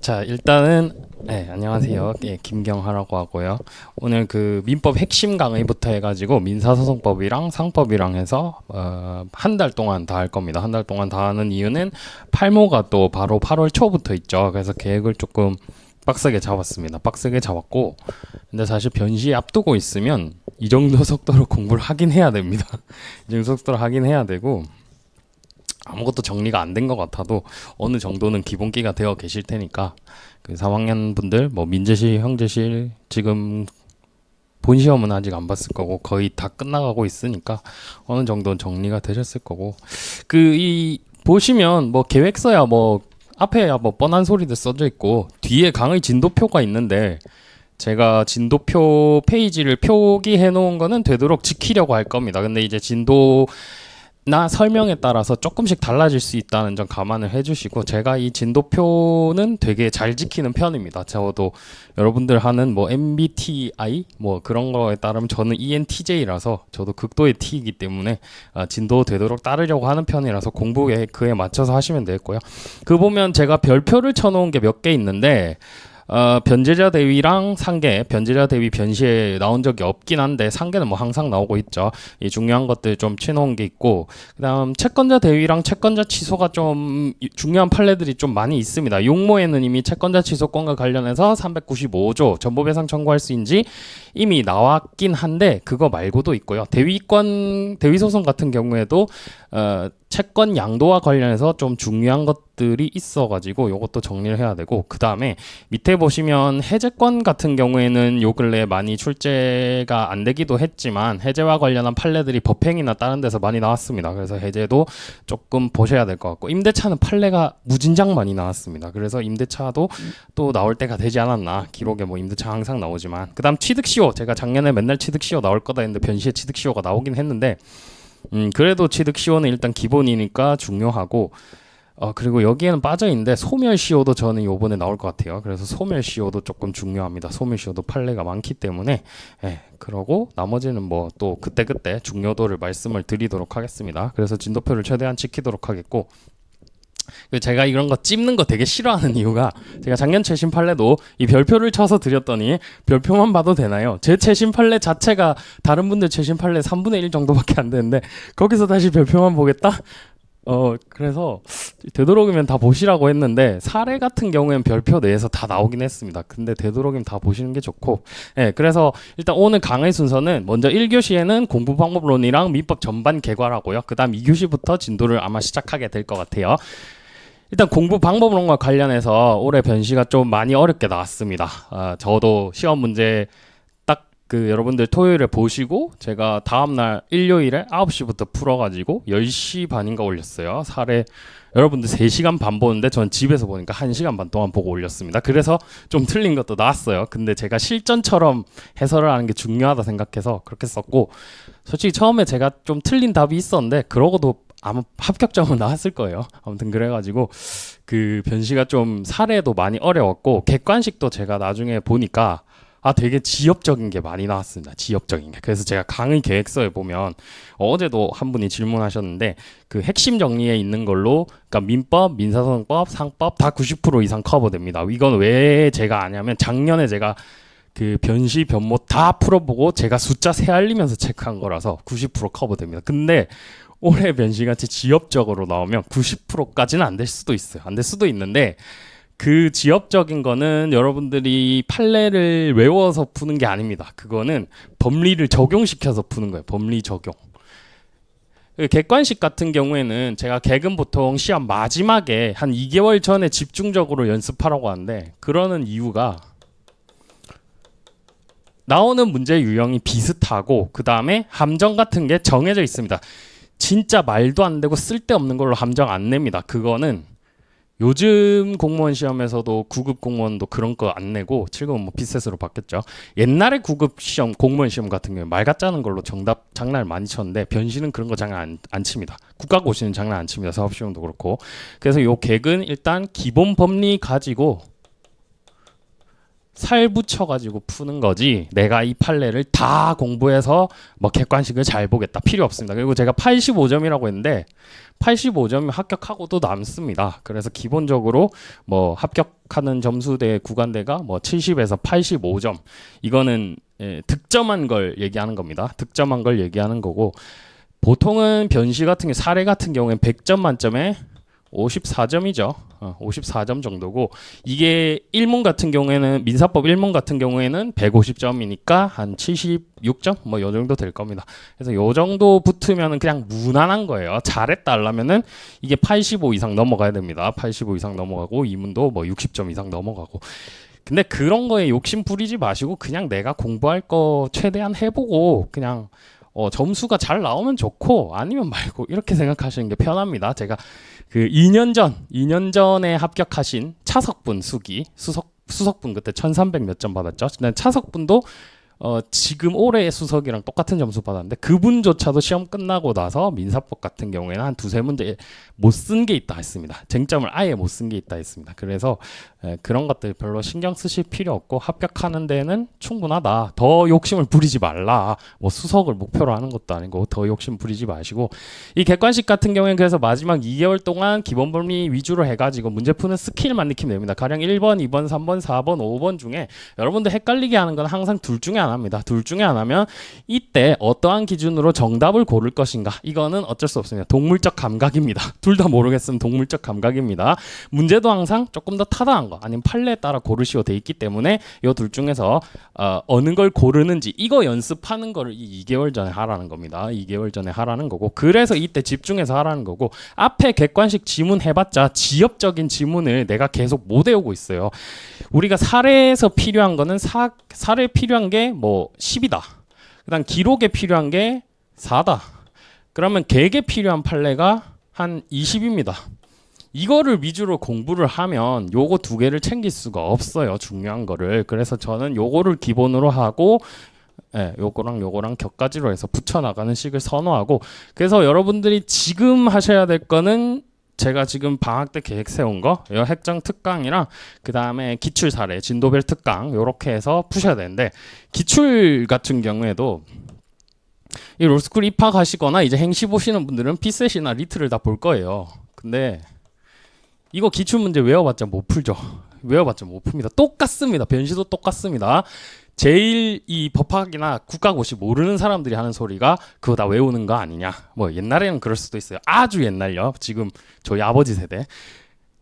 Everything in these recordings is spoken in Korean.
자, 일단은 안녕하세요. 김경하라고 하고요. 오늘 그 민법 핵심 강의부터 해가지고 민사소송법이랑 상법이랑 해서 한 달 동안 다 할 겁니다. 한 달 동안 다 하는 이유는 팔모가 또 바로 8월 초부터 있죠. 그래서 계획을 조금 빡세게 잡았습니다. 빡세게 잡았고, 근데 사실 변시 앞두고 있으면 이 정도 속도로 공부를 하긴 해야 됩니다. 이 정도 속도로 하긴 해야 되고, 아무것도 정리가 안 된 것 같아도 어느 정도는 기본기가 되어 계실 테니까 그 3학년 분들 뭐 민재실, 형제실 지금 본 시험은 아직 안 봤을 거고 거의 다 끝나가고 있으니까 어느 정도는 정리가 되셨을 거고, 그 이 보시면 뭐 계획서야 뭐 앞에야 뭐 뻔한 소리들 써져 있고 뒤에 강의 진도표가 있는데, 제가 진도표 페이지를 표기해 놓은 거는 되도록 지키려고 할 겁니다. 근데 이제 진도나 설명에 따라서 조금씩 달라질 수 있다는 점 감안을 해주시고, 제가 이 진도표는 되게 잘 지키는 편입니다. 저도 여러분들 하는 뭐 MBTI 뭐 그런 거에 따르면 저는 ENTJ라서 저도 극도의 T이기 때문에 진도 되도록 따르려고 하는 편이라서 공부에 그에 맞춰서 하시면 되겠고요. 그 보면 제가 별표를 쳐놓은 게 몇 개 있는데, 변제자 대위랑 상계, 변제자 대위 변시에 나온 적이 없긴 한데 상계는 뭐 항상 나오고 있죠. 이 중요한 것들 좀 쳐놓은 게 있고, 그다음 채권자 대위랑 채권자 취소가 좀 중요한 판례들이 좀 많이 있습니다. 용모에는 이미 채권자 취소권과 관련해서 395조 전보배상 청구할 수 있는지 이미 나왔긴 한데 그거 말고도 있고요. 대위소송 같은 경우에도 채권 양도와 관련해서 좀 중요한 것들이 있어가지고 요것도 정리를 해야 되고, 그 다음에 밑에 보시면 해제권 같은 경우에는 요 근래 많이 출제가 안 되기도 했지만 해제와 관련한 판례들이 법행이나 다른 데서 많이 나왔습니다. 그래서 해제도 조금 보셔야 될 것 같고, 임대차는 판례가 무진장 많이 나왔습니다. 그래서 임대차도 또 나올 때가 되지 않았나. 기록에 뭐 임대차 항상 나오지만, 그 다음 취득시효, 제가 작년에 맨날 취득시효 나올 거다 했는데 변시에 취득시효가 나오긴 했는데 그래도 취득시효는 일단 기본이니까 중요하고, 그리고 여기에는 빠져있는데 소멸시효도 저는 요번에 나올 것 같아요. 그래서 소멸시효도 조금 중요합니다. 소멸시효도 판례가 많기 때문에. 그러고 나머지는 뭐 또 그때그때 중요도를 말씀을 드리도록 하겠습니다. 그래서 진도표를 최대한 지키도록 하겠고, 제가 이런 거 찝는 거 되게 싫어하는 이유가, 제가 작년 최신 판례도 이 별표를 쳐서 드렸더니 별표만 봐도 되나요? 제 최신 판례 자체가 다른 분들 최신 판례 3분의 1 정도밖에 안 되는데 거기서 다시 별표만 보겠다? 그래서 되도록이면 다 보시라고 했는데 사례 같은 경우에는 별표 내에서 다 나오긴 했습니다. 근데 되도록이면 다 보시는 게 좋고, 그래서 일단 오늘 강의 순서는 먼저 1교시에는 공부방법론이랑 민법 전반 개괄하고요. 그 다음 2교시부터 진도를 아마 시작하게 될 것 같아요. 일단 공부 방법론과 관련해서 올해 변시가 좀 많이 어렵게 나왔습니다. 저도 시험 문제 딱 그 여러분들 토요일에 보시고 제가 다음날 일요일에 9시부터 풀어가지고 10시 반인가 올렸어요. 사례 여러분들 3시간 반 보는데 전 집에서 보니까 1시간 반 동안 보고 올렸습니다. 그래서 좀 틀린 것도 나왔어요. 근데 제가 실전처럼 해설을 하는 게 중요하다 생각해서 그렇게 썼고, 솔직히 처음에 제가 좀 틀린 답이 있었는데 그러고도 아마 합격점은 나왔을 거예요. 아무튼 그래가지고 그 변시가 좀 사례도 많이 어려웠고, 객관식도 제가 나중에 보니까 되게 지엽적인 게 많이 나왔습니다. 지엽적인 게. 그래서 제가 강의 계획서에 보면 어제도 한 분이 질문하셨는데 그 핵심 정리에 있는 걸로, 그러니까 민법, 민사소송법, 상법 다 90% 이상 커버됩니다. 이건 왜 제가 아냐면 작년에 제가 그 변시 변모 다 풀어보고 제가 숫자 세알리면서 체크한 거라서 90% 커버됩니다. 근데 올해 변시같이 지엽적으로 나오면 90%까지는 안 될 수도 있어요. 안 될 수도 있는데, 그 지엽적인 거는 여러분들이 판례를 외워서 푸는 게 아닙니다. 그거는 법리를 적용시켜서 푸는 거예요. 법리 적용. 객관식 같은 경우에는 제가 객은 보통 시험 마지막에 한 2개월 전에 집중적으로 연습하라고 하는데, 그러는 이유가 나오는 문제 유형이 비슷하고 그 다음에 함정 같은 게 정해져 있습니다. 진짜 말도 안 되고 쓸데없는 걸로 함정 안 냅니다. 그거는 요즘 공무원 시험에서도 9급 공무원도 그런 거 안 내고 7급은 뭐 피셋으로 바뀌었죠. 옛날에 9급 시험, 공무원 시험 같은 경우에 말 같자는 걸로 정답 장난을 많이 쳤는데 변시는 그런 거 장난 안 칩니다. 국가고시는 장난 안 칩니다. 사법시험도 그렇고. 그래서 요 객은 일단 기본 법리 가지고 살 붙여가지고 푸는 거지 내가 이 판례를 다 공부해서 뭐 객관식을 잘 보겠다 필요 없습니다. 그리고 제가 85점이라고 했는데 85점이 합격하고도 남습니다. 그래서 기본적으로 뭐 합격하는 점수대 구간대가 뭐 70에서 85점 이거는 득점한 걸 얘기하는 겁니다. 득점한 걸 얘기하는 거고 보통은 변시 같은 게 사례 같은 경우엔 100점 만점에 54점이죠. 54점 정도고 이게 일문 같은 경우에는 민사법 1문 같은 경우에는 150점이니까 한 76점 뭐 요 정도 될 겁니다. 그래서 요 정도 붙으면은 그냥 무난한 거예요. 잘했다 하려면은 이게 85 이상 넘어가야 됩니다. 85 이상 넘어가고 이문도 뭐 60점 이상 넘어가고 근데 그런 거에 욕심 부리지 마시고 그냥 내가 공부할 거 최대한 해보고 그냥 점수가 잘 나오면 좋고 아니면 말고 이렇게 생각하시는 게 편합니다. 제가 그 2년 전에 합격하신 차석분 수석분 그때 1300 몇 점 받았죠. 근데 차석분도 지금 올해의 수석이랑 똑같은 점수 받았는데 그분조차도 시험 끝나고 나서 민사법 같은 경우에는 한 두세 문제 못 쓴 게 있다 했습니다. 쟁점을 아예 못 쓴 게 있다 했습니다. 그래서 그런 것들 별로 신경 쓰실 필요 없고 합격하는 데는 충분하다. 더 욕심을 부리지 말라. 뭐 수석을 목표로 하는 것도 아니고 더 욕심 부리지 마시고 이 객관식 같은 경우에는 그래서 마지막 2개월 동안 기본 범위 위주로 해가지고 문제 푸는 스킬만 익히면 됩니다. 가령 1번, 2번, 3번, 4번, 5번 중에 여러분들 헷갈리게 하는 건 항상 둘 중에 하나입니다. 둘 중에 하나면 이때 어떠한 기준으로 정답을 고를 것인가 이거는 어쩔 수 없습니다. 동물적 감각입니다. 둘 다 모르겠으면 동물적 감각입니다. 문제도 항상 조금 더 타당한 거 아니면 판례에 따라 고르시오 돼 있기 때문에 이 둘 중에서 어느 걸 고르는지 이거 연습하는 거를 2개월 전에 하라는 겁니다. 2개월 전에 하라는 거고 그래서 이때 집중해서 하라는 거고 앞에 객관식 지문 해봤자 지엽적인 지문을 내가 계속 못 외우고 있어요. 우리가 사례에서 필요한 거는 사례 필요한 게 뭐 10이다. 그다음 기록에 필요한 게 4다. 그러면 객에 필요한 판례가 한 20입니다. 이거를 위주로 공부를 하면 요거 두 개를 챙길 수가 없어요. 중요한 거를. 그래서 저는 요거를 기본으로 하고 요거랑 격가지로 해서 붙여나가는 식을 선호하고 그래서 여러분들이 지금 하셔야 될 거는 제가 지금 방학 때 계획 세운 거 핵정 특강이랑 그 다음에 기출 사례 진도별 특강 요렇게 해서 푸셔야 되는데 기출 같은 경우에도 이 롤스쿨 입학하시거나 이제 행시 보시는 분들은 피셋이나 리트를 다 볼 거예요. 근데 이거 기출 문제 외워봤자 못 풀죠. 외워봤자 못 풉니다. 똑같습니다. 변시도 똑같습니다. 제일 이 법학이나 국가고시 모르는 사람들이 하는 소리가 그거 다 외우는 거 아니냐. 뭐 옛날에는 그럴 수도 있어요. 아주 옛날요. 지금 저희 아버지 세대.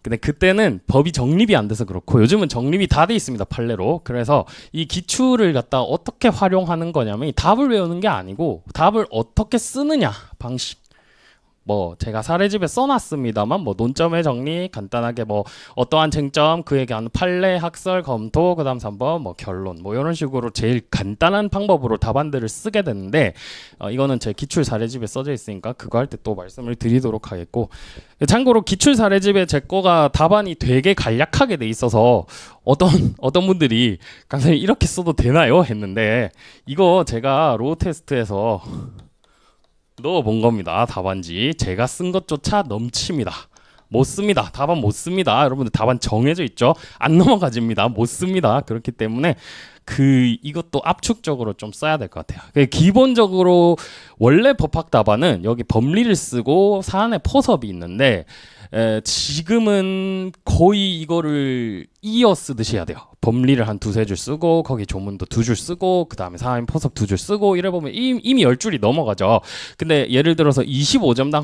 근데 그때는 법이 정립이 안 돼서 그렇고 요즘은 정립이 다 돼 있습니다. 판례로. 그래서 이 기출을 갖다 어떻게 활용하는 거냐면 답을 외우는 게 아니고 답을 어떻게 쓰느냐 방식. 뭐 제가 사례집에 써놨습니다만 뭐 논점의 정리 간단하게 뭐 어떠한 쟁점 그에 관한 판례 학설 검토 그다음 3번 뭐 결론 뭐 이런 식으로 제일 간단한 방법으로 답안들을 쓰게 되는데 이거는 제 기출 사례집에 써져 있으니까 그거 할 때 또 말씀을 드리도록 하겠고 참고로 기출 사례집에 제 거가 답안이 되게 간략하게 돼 있어서 어떤 분들이 강사님 이렇게 써도 되나요 했는데 이거 제가 로우 테스트에서 넣어본 겁니다. 답안지 제가 쓴 것조차 넘칩니다. 못 씁니다. 답안 못 씁니다. 여러분들 답안 정해져 있죠. 안 넘어가집니다. 못 씁니다. 그렇기 때문에 이것도 압축적으로 좀 써야 될 것 같아요. 기본적으로 원래 법학 답안은 여기 법리를 쓰고 사안의 포섭이 있는데 지금은 거의 이거를 이어 쓰듯이 해야 돼요. 법리를 한 두세 줄 쓰고 거기 조문도 두 줄 쓰고 그 다음에 사안 포섭 두 줄 쓰고 이래 보면 이미 10줄이 넘어가죠. 근데 예를 들어서 25점당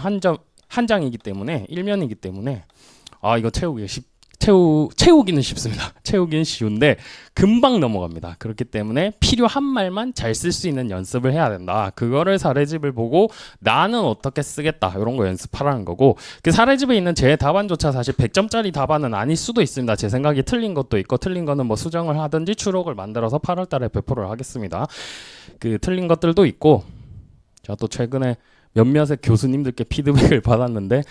한 장이기 때문에 1면이기 때문에 이거 채우기는 쉽습니다. 채우기는 쉬운데 금방 넘어갑니다. 그렇기 때문에 필요한 말만 잘 쓸 수 있는 연습을 해야 된다. 그거를 사례집을 보고 나는 어떻게 쓰겠다 이런 거 연습하라는 거고 그 사례집에 있는 제 답안조차 사실 100점짜리 답안은 아닐 수도 있습니다. 제 생각이 틀린 것도 있고 틀린 거는 뭐 수정을 하든지 추록을 만들어서 8월 달에 배포를 하겠습니다. 그 틀린 것들도 있고 제가 또 최근에 몇몇의 교수님들께 피드백을 받았는데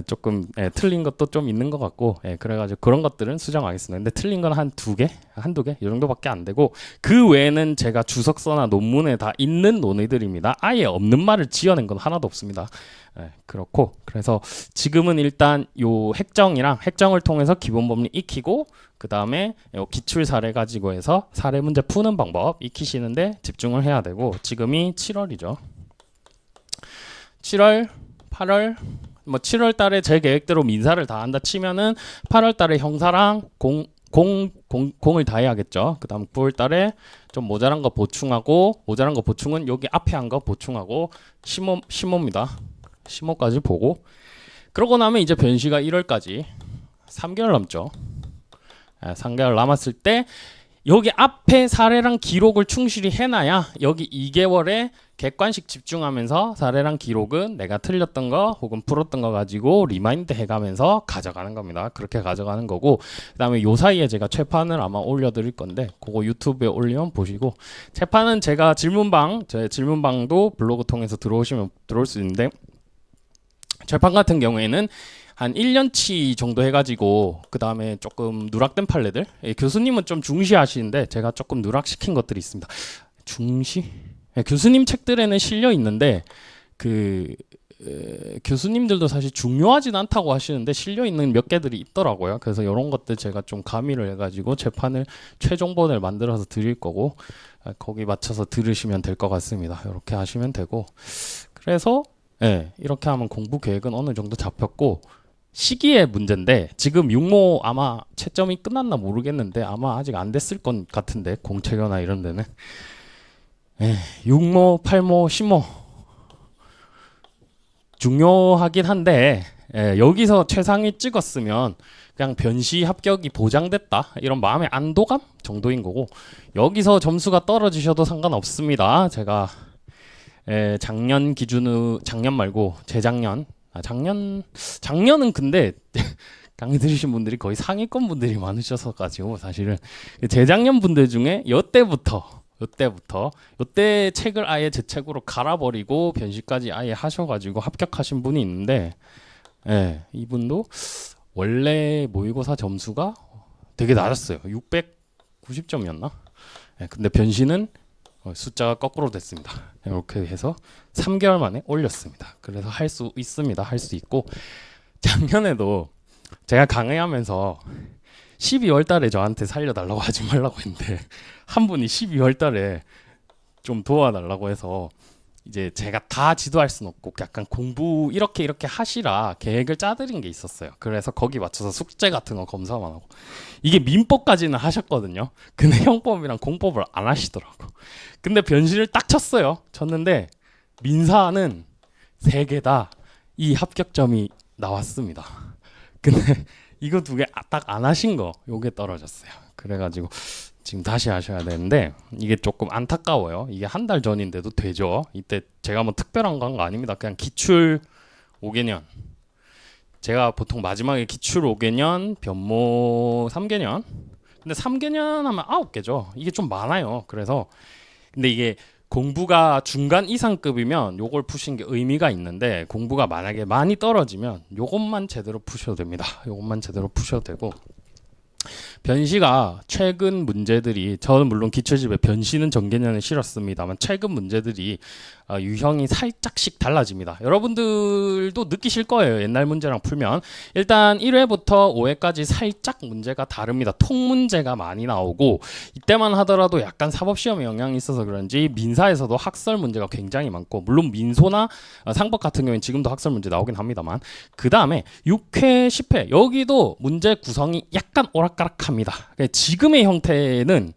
조금 틀린 것도 좀 있는 것 같고 그래가지고 그런 것들은 수정하겠습니다. 근데 틀린 건 한 두 개, 한두 개 이 정도밖에 안 되고 그 외에는 제가 주석서나 논문에 다 있는 논의들입니다. 아예 없는 말을 지어낸 건 하나도 없습니다. 그렇고 그래서 지금은 일단 요 핵정을 통해서 기본 법리 익히고 그 다음에 기출 사례 가지고 해서 사례 문제 푸는 방법 익히시는데 집중을 해야 되고 지금이 7월이죠. 7월, 8월, 뭐 7월 달에 제 계획대로 민사를 다 한다 치면은 8월 달에 형사랑 공을 다 해야겠죠. 그 다음 9월 달에 좀 모자란 거 보충하고 모자란 거 보충은 여기 앞에 한 거 보충하고 심호입니다. 심호까지 보고 그러고 나면 이제 변시가 1월까지 3개월 남죠. 3개월 남았을 때 여기 앞에 사례랑 기록을 충실히 해놔야 여기 2개월에 객관식 집중하면서 사례랑 기록은 내가 틀렸던 거 혹은 풀었던 거 가지고 리마인드 해가면서 가져가는 겁니다. 그렇게 가져가는 거고 그 다음에 요 사이에 제가 최판을 아마 올려드릴 건데 그거 유튜브에 올리면 보시고 최판은 제가 제 질문방도 블로그 통해서 들어오시면 들어올 수 있는데 최판 같은 경우에는 한 1년치 정도 해가지고 그 다음에 조금 누락된 판례들 교수님은 좀 중시하시는데 제가 조금 누락시킨 것들이 있습니다. 중시? 교수님 책들에는 실려 있는데 교수님들도 사실 중요하진 않다고 하시는데 실려 있는 몇 개들이 있더라고요. 그래서 이런 것들 제가 좀 가미를 해가지고 재판을 최종본을 만들어서 드릴 거고 거기 맞춰서 들으시면 될 것 같습니다. 이렇게 하시면 되고 그래서 이렇게 하면 공부 계획은 어느 정도 잡혔고 시기의 문제인데 지금 육모 아마 채점이 끝났나 모르겠는데 아마 아직 안 됐을 것 같은데 공채교나 이런 데는 육모, 팔모, 십모 중요하긴 한데 여기서 최상위 찍었으면 그냥 변시 합격이 보장됐다 이런 마음의 안도감 정도인 거고 여기서 점수가 떨어지셔도 상관없습니다. 제가 작년 기준으로 작년 말고 재작년 작년은 근데 강의 들으신 분들이 거의 상위권 분들이 많으셔서 가지고 사실은 재작년 분들 중에 요때 책을 아예 제 책으로 갈아버리고 변시까지 아예 하셔가지고 합격하신 분이 있는데 이분도 원래 모의고사 점수가 되게 낮았어요. 690점이었나? 근데 변시는 숫자가 거꾸로 됐습니다. 이렇게 해서 3개월 만에 올렸습니다. 그래서 할 수 있습니다. 할 수 있고 작년에도 제가 강의하면서 12월 달에 저한테 살려달라고 하지 말라고 했는데 한 분이 12월 달에 좀 도와달라고 해서 이제 제가 다 지도할 수는 없고 약간 공부 이렇게 하시라 계획을 짜드린 게 있었어요. 그래서 거기 맞춰서 숙제 같은 거 검사만 하고 이게 민법까지는 하셨거든요. 근데 형법이랑 공법을 안 하시더라고. 근데 변시를 딱 쳤는데 민사는 3개 다 이 합격점이 나왔습니다. 근데 이거 2개 딱 안 하신 거 요게 떨어졌어요. 그래가지고 지금 다시 하셔야 되는데 이게 조금 안타까워요. 이게 한 달 전인데도 되죠. 이때 제가 뭐 특별한 거 아닙니다. 그냥 기출 5개년 제가 보통 마지막에 기출 5개년 변모 3개년 근데 3개년 하면 9개죠. 이게 좀 많아요. 그래서 근데 이게 공부가 중간 이상급이면 요걸 푸신 게 의미가 있는데 공부가 만약에 많이 떨어지면 요것만 제대로 푸셔도 됩니다. 요것만 제대로 푸셔도 되고 변시가 최근 문제들이 저는 물론 기출집에 변시는 전개년에 실었습니다만 최근 문제들이 유형이 살짝씩 달라집니다. 여러분들도 느끼실 거예요. 옛날 문제랑 풀면 일단 1회부터 5회까지 살짝 문제가 다릅니다. 통 문제가 많이 나오고 이때만 하더라도 약간 사법시험에 영향이 있어서 그런지 민사에서도 학설 문제가 굉장히 많고 물론 민소나 상법 같은 경우에는 지금도 학설 문제 나오긴 합니다만 그 다음에 6회, 10회 여기도 문제 구성이 약간 오락가락합니다. 지금의 형태는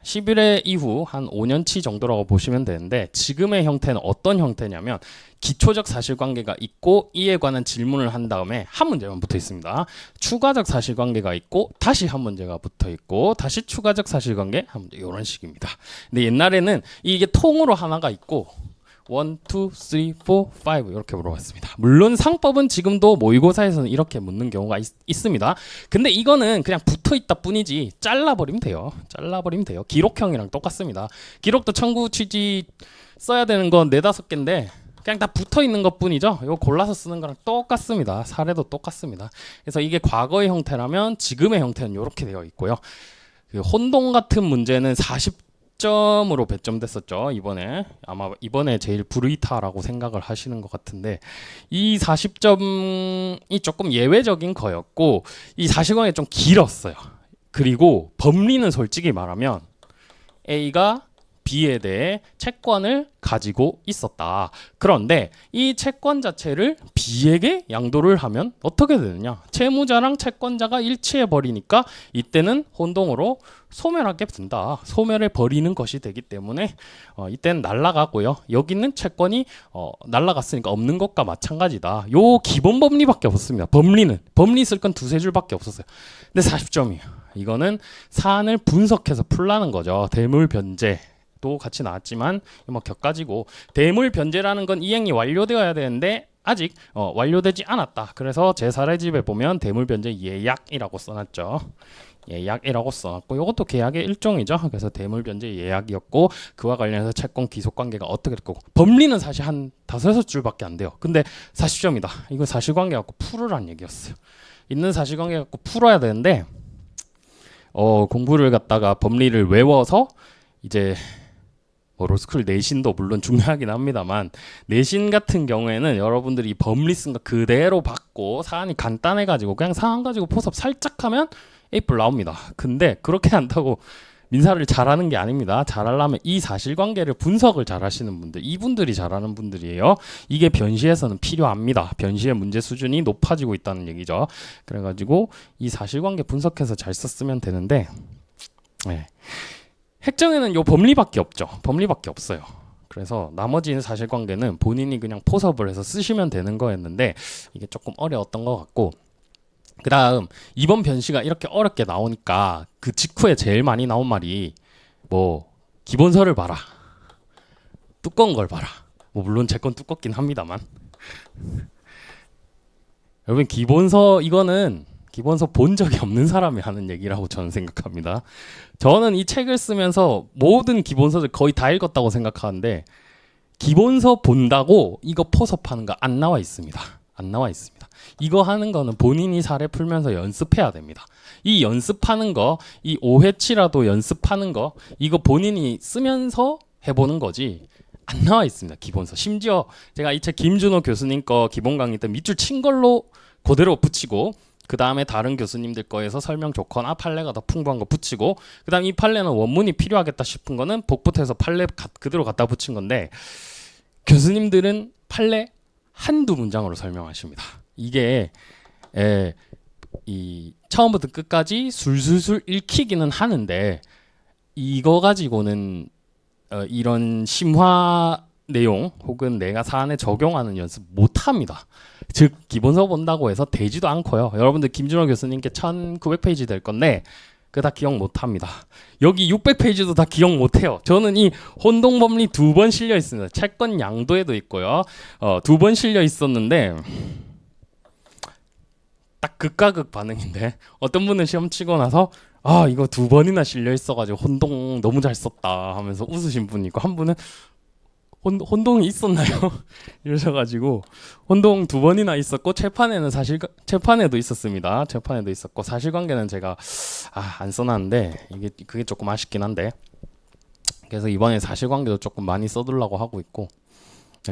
11회 이후 한 5년치 정도라고 보시면 되는데 지금의 형태는 어떤 형태냐면 기초적 사실관계가 있고 이에 관한 질문을 한 다음에 한 문제만 붙어 있습니다. 추가적 사실관계가 있고 다시 한 문제가 붙어 있고 다시 추가적 사실관계 한 문제 이런 식입니다. 근데 옛날에는 이게 통으로 하나가 있고 1, 2, 3, 4, 5 이렇게 물어봤습니다. 물론 상법은 지금도 모의고사에서는 이렇게 묻는 경우가 있습니다. 근데 이거는 그냥 붙어있다 뿐이지 잘라버리면 돼요. 기록형이랑 똑같습니다. 기록도 청구 취지 써야 되는 건 4, 5개인데 그냥 다 붙어 있는 것뿐이죠. 이거 골라서 쓰는 거랑 똑같습니다. 사례도 똑같습니다. 그래서 이게 과거의 형태라면 지금의 형태는 이렇게 되어 있고요. 그 혼동 같은 문제는 40점으로 배점됐었죠. 이번에 아마 이번에 제일 불의타라고 생각을 하시는 것 같은데 이 40점이 조금 예외적인 거였고 이 사실관계 좀 길었어요. 그리고 법리는 솔직히 말하면 A가 B에 대해 채권을 가지고 있었다. 그런데 이 채권 자체를 B에게 양도를 하면 어떻게 되느냐? 채무자랑 채권자가 일치해 버리니까 이때는 혼동으로 소멸하게 된다. 소멸해 버리는 것이 되기 때문에 이때는 날라가고요. 여기는 채권이 날라갔으니까 없는 것과 마찬가지다. 요 기본 법리밖에 없습니다. 법리 쓸 건 두세 줄밖에 없었어요. 근데 40점이에요. 이거는 사안을 분석해서 풀라는 거죠. 대물 변제. 도 같이 나왔지만 뭐 격가지고 대물 변제라는 건 이행이 완료되어야 되는데 아직 완료되지 않았다. 그래서 제 사례집에 보면 대물 변제 예약이라고 써놨죠. 예약이라고 써놨고 이것도 계약의 일종이죠. 그래서 대물 변제 예약이었고 그와 관련해서 채권 기속 관계가 어떻게 됐고 법리는 사실 한 5-6줄밖에 안 돼요. 근데 40점이다. 이거 사실관계 갖고 풀으란 얘기였어요. 있는 사실관계 갖고 풀어야 되는데 공부를 갖다가 법리를 외워서 이제 로스쿨 내신도 물론 중요하긴 합니다만 내신 같은 경우에는 여러분들이 법리 쓴 거 그대로 받고 사안이 간단해가지고 그냥 사안 가지고 포섭 살짝 하면 A+ 나옵니다. 근데 그렇게 한다고 민사를 잘하는 게 아닙니다. 잘하려면 이 사실관계를 분석을 잘하시는 분들, 이분들이 잘하는 분들이에요. 이게 변시에서는 필요합니다. 변시의 문제 수준이 높아지고 있다는 얘기죠. 그래가지고 이 사실관계 분석해서 잘 썼으면 되는데 네. 핵정에는 요 법리밖에 없죠. 법리밖에 없어요. 그래서 나머지는 사실관계는 본인이 그냥 포섭을 해서 쓰시면 되는 거였는데 이게 조금 어려웠던 것 같고 그 다음 이번 변시가 이렇게 어렵게 나오니까 그 직후에 제일 많이 나온 말이 뭐 기본서를 봐라. 두꺼운 걸 봐라. 뭐 물론 제 건 두껍긴 합니다만 여러분 기본서 본 적이 없는 사람이 하는 얘기라고 저는 생각합니다. 저는 이 책을 쓰면서 모든 기본서를 거의 다 읽었다고 생각하는데 기본서 본다고 이거 포섭하는 거 안 나와 있습니다. 안 나와 있습니다. 이거 하는 거는 본인이 사례 풀면서 연습해야 됩니다. 이 연습하는 거, 이 5회치라도 연습하는 거 이거 본인이 쓰면서 해보는 거지 안 나와 있습니다. 기본서. 심지어 제가 이 책 김준호 교수님 거 기본 강의 때 밑줄 친 걸로 그대로 붙이고 그 다음에 다른 교수님들 거에서 설명 좋거나 판례가 더 풍부한 거 붙이고 그 다음 이 판례는 원문이 필요하겠다 싶은 거는 복붙해서 판례 그대로 갖다 붙인 건데 교수님들은 판례 한두 문장으로 설명하십니다. 이게 이 처음부터 끝까지 술술술 읽히기는 하는데 이거 가지고는 이런 심화 내용 혹은 내가 사안에 적용하는 연습 못합니다. 즉 기본서 본다고 해서 되지도 않고요. 여러분들 김준호 교수님께 1900페이지 될 건데 그거 다 기억 못합니다. 여기 600페이지도 다 기억 못해요. 저는 이 혼동법리 2번 실려 있습니다. 채권 양도에도 있고요. 2번 실려 있었는데 딱 극과 극 반응인데 어떤 분은 시험 치고 나서 이거 2번이나 실려 있어가지고 혼동 너무 잘 썼다 하면서 웃으신 분이 있고 한 분은 혼동이 있었나요? 이러셔가지고 혼동 2번이나 있었고 재판에도 있었습니다. 재판에도 있었고 사실관계는 제가 안 써놨는데 그게 조금 아쉽긴 한데 그래서 이번에 사실관계도 조금 많이 써두려고 하고 있고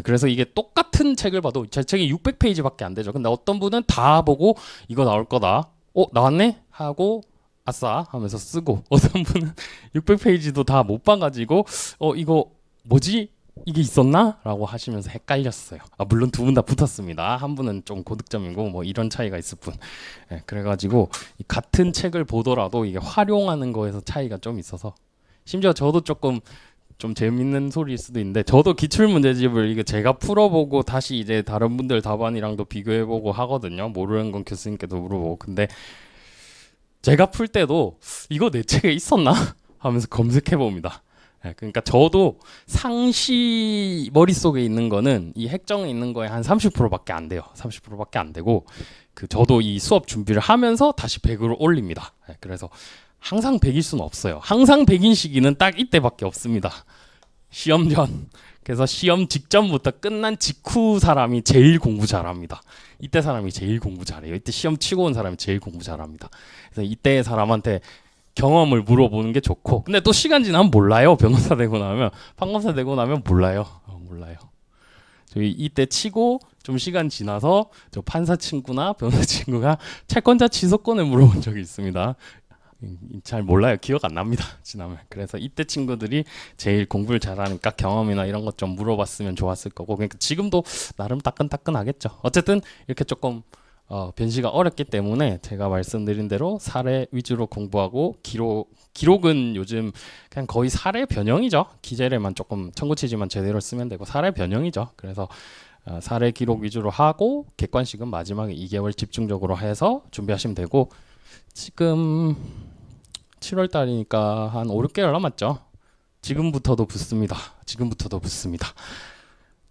그래서 이게 똑같은 책을 봐도 제 책이 600페이지밖에 안 되죠. 근데 어떤 분은 다 보고 이거 나올 거다. 나왔네? 하고 아싸 하면서 쓰고 어떤 분은 600페이지도 다 못 봐가지고 이거 뭐지? 이게 있었나? 라고 하시면서 헷갈렸어요. 물론 두 분 다 붙었습니다. 한 분은 좀 고득점이고 뭐 이런 차이가 있을 뿐. 그래가지고 같은 책을 보더라도 이게 활용하는 거에서 차이가 좀 있어서 심지어 저도 조금 좀 재밌는 소리일 수도 있는데 저도 기출문제집을 이게 제가 풀어보고 다시 이제 다른 분들 답안이랑도 비교해보고 하거든요. 모르는 건 교수님께도 물어보고 근데 제가 풀 때도 이거 내 책에 있었나? 하면서 검색해봅니다. 그러니까 저도 상시 머릿속에 있는 거는 이 핵정에 있는 거에 한 30%밖에 안 돼요. 30%밖에 안 되고 저도 이 수업 준비를 하면서 다시 100으로 올립니다. 그래서 항상 100일 수는 없어요. 항상 100인 시기는 딱 이때밖에 없습니다. 시험 전. 그래서 시험 직전부터 끝난 직후 사람이 제일 공부 잘합니다. 이때 사람이 제일 공부 잘해요. 이때 시험 치고 온 사람이 제일 공부 잘합니다. 그래서 이때 사람한테 경험을 물어보는 게 좋고, 근데 또 시간 지나면 몰라요. 변호사 되고 나면, 판검사 되고 나면 몰라요. 몰라요. 저희 이때 치고 좀 시간 지나서 저 판사 친구나 변호사 친구가 채권자 취소권을 물어본 적이 있습니다. 잘 몰라요. 기억 안 납니다. 지나면. 그래서 이때 친구들이 제일 공부를 잘하니까 경험이나 이런 것 좀 물어봤으면 좋았을 거고, 그러니까 지금도 나름 따끈따끈하겠죠. 어쨌든 이렇게 조금 변시가 어렵기 때문에 제가 말씀드린 대로 사례 위주로 공부하고 기록은 요즘 그냥 거의 사례 변형이죠. 기재례만 조금 청구치지만 제대로 쓰면 되고 사례 변형이죠. 그래서 사례 기록 위주로 하고 객관식은 마지막에 2개월 집중적으로 해서 준비하시면 되고, 지금 7월 달이니까 한 5, 6개월 남았죠. 지금부터도 붙습니다. 지금부터도 붙습니다.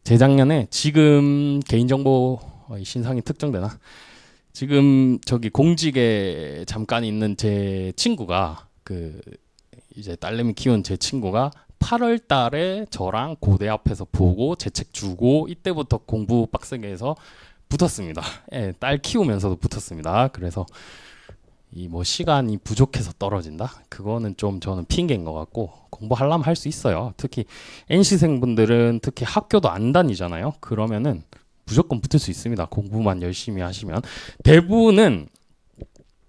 재작년에 지금 개인정보 신상이 특정되나? 지금 저기 공직에 잠깐 있는 제 친구가 이제 딸내미 키운 제 친구가 8월 달에 저랑 고대 앞에서 보고 제 책 주고 이때부터 공부 빡세게 해서 붙었습니다. 예, 딸 키우면서도 붙었습니다. 그래서 이 뭐 시간이 부족해서 떨어진다? 그거는 좀 저는 핑계인 것 같고, 공부하려면 할 수 있어요. 특히 NC생분들은 특히 학교도 안 다니잖아요. 그러면은 무조건 붙을 수 있습니다. 공부만 열심히 하시면. 대부분은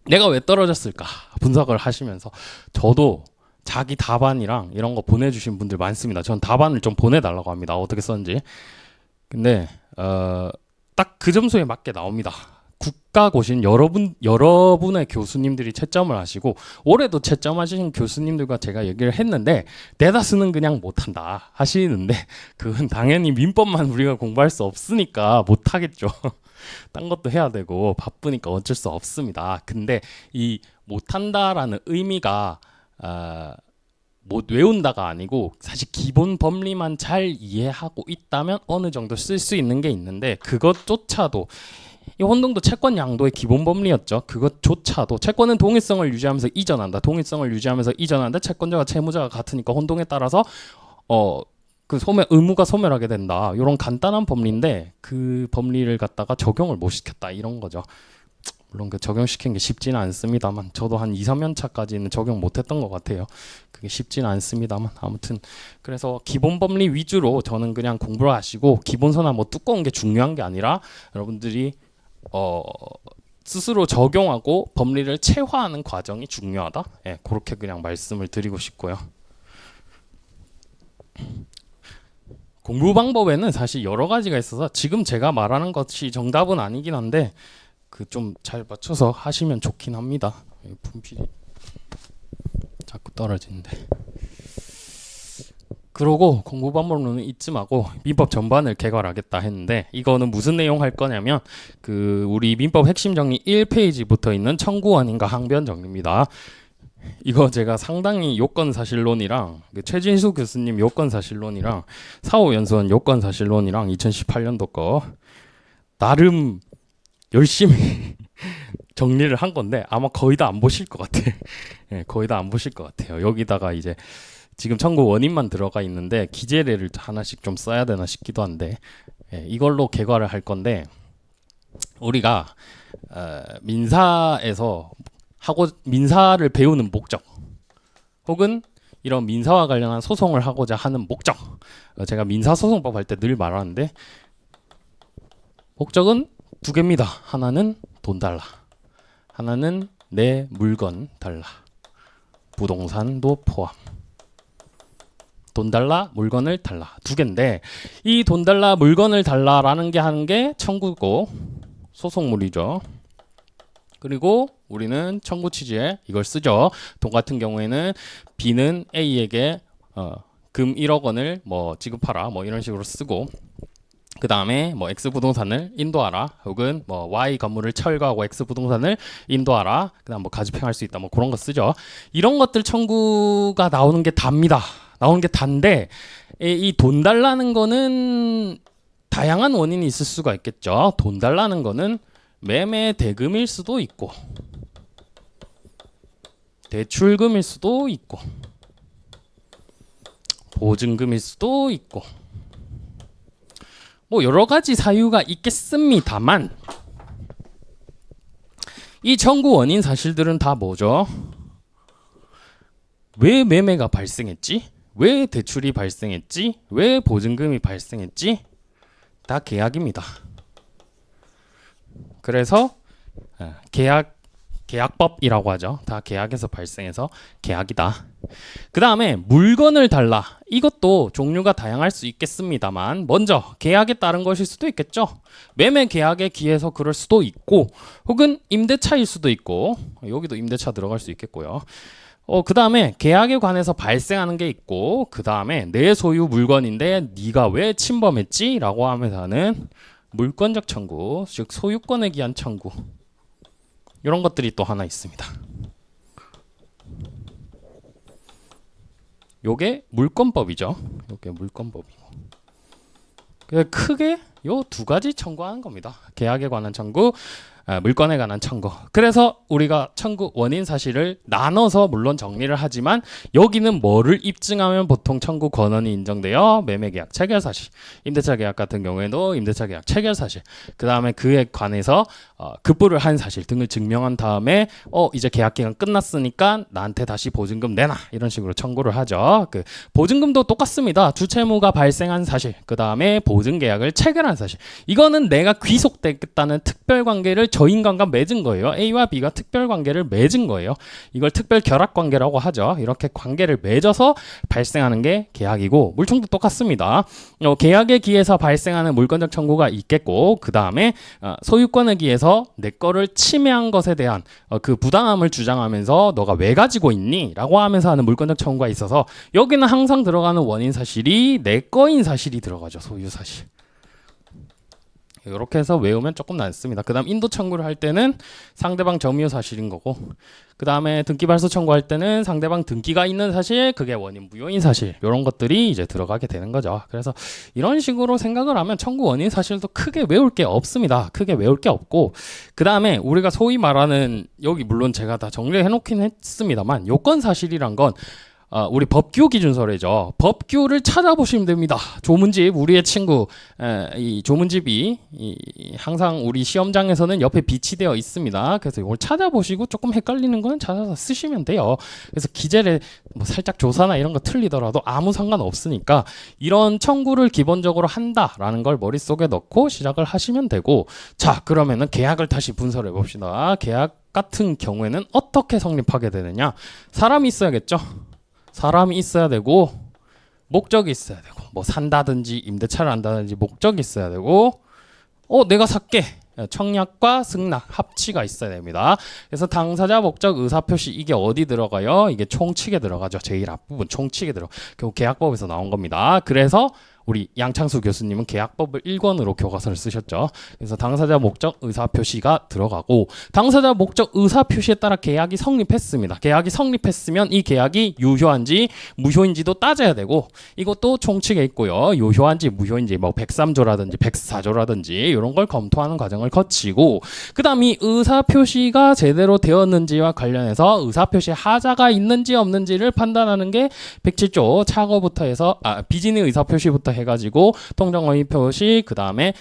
내가 왜 떨어졌을까 분석을 하시면서, 저도 자기 답안이랑 이런 거 보내주신 분들 많습니다. 전 답안을 좀 보내달라고 합니다. 어떻게 썼는지. 근데 딱 그 점수에 맞게 나옵니다. 국가고시는 여러분의 교수님들이 채점을 하시고, 올해도 채점하신 교수님들과 제가 얘기를 했는데 대다수는 그냥 못한다 하시는데, 그건 당연히 민법만 우리가 공부할 수 없으니까 못하겠죠. 딴 것도 해야 되고 바쁘니까 어쩔 수 없습니다. 근데 이 못한다라는 의미가 못 외운다가 아니고, 사실 기본 법리만 잘 이해하고 있다면 어느 정도 쓸 수 있는 게 있는데, 그것조차도 이 혼동도 채권 양도의 기본 법리였죠. 그것조차도 채권은 동일성을 유지하면서 이전한다. 동일성을 유지하면서 이전한다. 채권자와 채무자가 같으니까 혼동에 따라서 그 의무가 소멸하게 된다. 이런 간단한 법리인데 그 법리를 갖다가 적용을 못 시켰다. 이런 거죠. 물론 그 적용시킨 게 쉽지는 않습니다만, 저도 한 2, 3년 차까지는 적용 못했던 것 같아요. 그게 쉽지는 않습니다만, 아무튼 그래서 기본 법리 위주로 저는 그냥 공부를 하시고, 기본서나 뭐 두꺼운 게 중요한 게 아니라 여러분들이 스스로 적용하고 법리를 체화하는 과정이 중요하다. 예, 그렇게 그냥 말씀을 드리고 싶고요. 공부 방법에는 사실 여러 가지가 있어서 지금 제가 말하는 것이 정답은 아니긴 한데 그 좀 잘 맞춰서 하시면 좋긴 합니다. 분필이 자꾸 떨어지는데. 그러고 공부 방법론은 이쯤하고 민법 전반을 개괄하겠다 했는데, 이거는 무슨 내용 할 거냐면 우리 민법 핵심 정리 1페이지부터 있는 청구원인과 항변 정리입니다. 이거 제가 상당히 요건사실론이랑 최진수 교수님 요건사실론이랑 사호연수원 요건사실론이랑 2018년도 거 나름 열심히 정리를 한 건데 아마 거의 다 안 보실 것 같아. 예, 거의 다 안 보실 것 같아요. 여기다가 이제 지금 청구 원인만 들어가 있는데 기재례를 하나씩 좀 써야 되나 싶기도 한데, 예, 이걸로 개괄을 할 건데, 우리가 민사를 배우는 목적, 혹은 이런 민사와 관련한 소송을 하고자 하는 목적, 제가 민사소송법 할 때 늘 말하는데 목적은 두 개입니다. 하나는 돈 달라, 하나는 내 물건 달라. 부동산도 포함. 돈 달라, 물건을 달라. 두 개인데, 이 돈 달라, 물건을 달라라는 게 하는 게 청구고 소송물이죠. 그리고 우리는 청구 취지에 이걸 쓰죠. 돈 같은 경우에는 B는 A에게 금 1억 원을 뭐 지급하라, 뭐 이런 식으로 쓰고, 그 다음에 뭐 X 부동산을 인도하라, 혹은 뭐 Y 건물을 철거하고 X 부동산을 인도하라, 그 다음 뭐 가집행할 수 있다, 뭐 그런 거 쓰죠. 이런 것들 청구가 나오는 게 답니다. 나오는 게 단데, 이 돈 달라는 거는 다양한 원인이 있을 수가 있겠죠. 돈 달라는 거는 매매 대금일 수도 있고, 대출금일 수도 있고, 보증금일 수도 있고, 뭐 여러 가지 사유가 있겠습니다만 이 청구 원인 사실들은 다 뭐죠? 왜 매매가 발생했지? 왜 대출이 발생했지? 왜 보증금이 발생했지? 다 계약입니다. 그래서 계약법이라고 하죠. 다 계약에서 발생해서 계약이다. 그 다음에 물건을 달라. 이것도 종류가 다양할 수 있겠습니다만 먼저 계약에 따른 것일 수도 있겠죠. 매매 계약에 기해서 그럴 수도 있고 혹은 임대차일 수도 있고 여기도 임대차 들어갈 수 있겠고요. 그 다음에 계약에 관해서 발생하는 게 있고 그 다음에 내 소유 물건인데 네가 왜 침범했지? 라고 하면서 하는 물권적 청구, 즉 소유권에 기한 청구 이런 것들이 또 하나 있습니다. 요게 물권법이죠. 요게 물권법이고 크게 요 두 가지 청구하는 겁니다. 계약에 관한 청구, 물건에 관한 청구. 그래서 우리가 청구 원인 사실을 나눠서 물론 정리를 하지만 여기는 뭐를 입증하면 보통 청구 권한이 인정돼요? 매매계약 체결 사실. 임대차 계약 같은 경우에도 임대차 계약 체결 사실. 그 다음에 그에 관해서 급부를 한 사실 등을 증명한 다음에 이제 계약 기간 끝났으니까 나한테 다시 보증금 내놔 이런 식으로 청구를 하죠. 그 보증금도 똑같습니다. 주채무가 발생한 사실. 그 다음에 보증계약을 체결한 사실. 이거는 내가 귀속됐다는 특별관계를 저 인간과 맺은 거예요. A와 B가 특별관계를 맺은 거예요. 이걸 특별결합관계라고 하죠. 이렇게 관계를 맺어서 발생하는 게 계약이고 물총도 똑같습니다. 계약에 기해서 발생하는 물권적 청구가 있겠고 그 다음에 소유권에 기해서 내 거를 침해한 것에 대한 그 부당함을 주장하면서 너가 왜 가지고 있니? 라고 하면서 하는 물권적 청구가 있어서 여기는 항상 들어가는 원인 사실이 내 거인 사실이 들어가죠. 소유 사실. 이렇게 해서 외우면 조금 낫습니다. 그 다음 인도 청구를 할 때는 상대방 점유 사실인 거고 그 다음에 등기 발소 청구할 때는 상대방 등기가 있는 사실 그게 원인 무효인 사실 이런 것들이 이제 들어가게 되는 거죠. 그래서 이런 식으로 생각을 하면 청구 원인 사실도 크게 외울 게 없습니다. 크게 외울 게 없고 그 다음에 우리가 소위 말하는 여기 물론 제가 다 정리해 놓긴 했습니다만 요건 사실이란 건 우리 법규 기준서래죠. 법규를 찾아보시면 됩니다. 조문집 우리의 친구 이 조문집이 항상 우리 시험장에서는 옆에 비치되어 있습니다. 그래서 이걸 찾아보시고 조금 헷갈리는 거는 찾아서 쓰시면 돼요. 그래서 기재를 뭐 살짝 조사나 이런 거 틀리더라도 아무 상관없으니까 이런 청구를 기본적으로 한다라는 걸 머릿속에 넣고 시작을 하시면 되고 자 그러면은 계약을 다시 분석해 봅시다. 계약 같은 경우에는 어떻게 성립하게 되느냐 사람이 있어야겠죠. 사람이 있어야 되고 목적이 있어야 되고 뭐 산다든지 임대차를 한다든지 목적이 있어야 되고 내가 살게 청약과 승낙 합치가 있어야 됩니다. 그래서 당사자 목적 의사표시 이게 어디 들어가요? 이게 총칙에 들어가죠. 제일 앞부분 총칙에 들어. 결국 계약법에서 나온 겁니다. 그래서 우리 양창수 교수님은 계약법을 1권으로 교과서를 쓰셨죠. 그래서 당사자 목적 의사표시가 들어가고 당사자 목적 의사표시에 따라 계약이 성립했습니다. 계약이 성립했으면 이 계약이 유효한지 무효인지도 따져야 되고 이것도 총칙에 있고요. 유효한지 무효인지 뭐 103조라든지 104조라든지 이런 걸 검토하는 과정을 거치고 그 다음 이 의사표시가 제대로 되었는지와 관련해서 의사표시 하자가 있는지 없는지를 판단하는 게 107조 착오부터 해서 비진의 의사표시부터 해가지고 통정허위 표시 그 다음에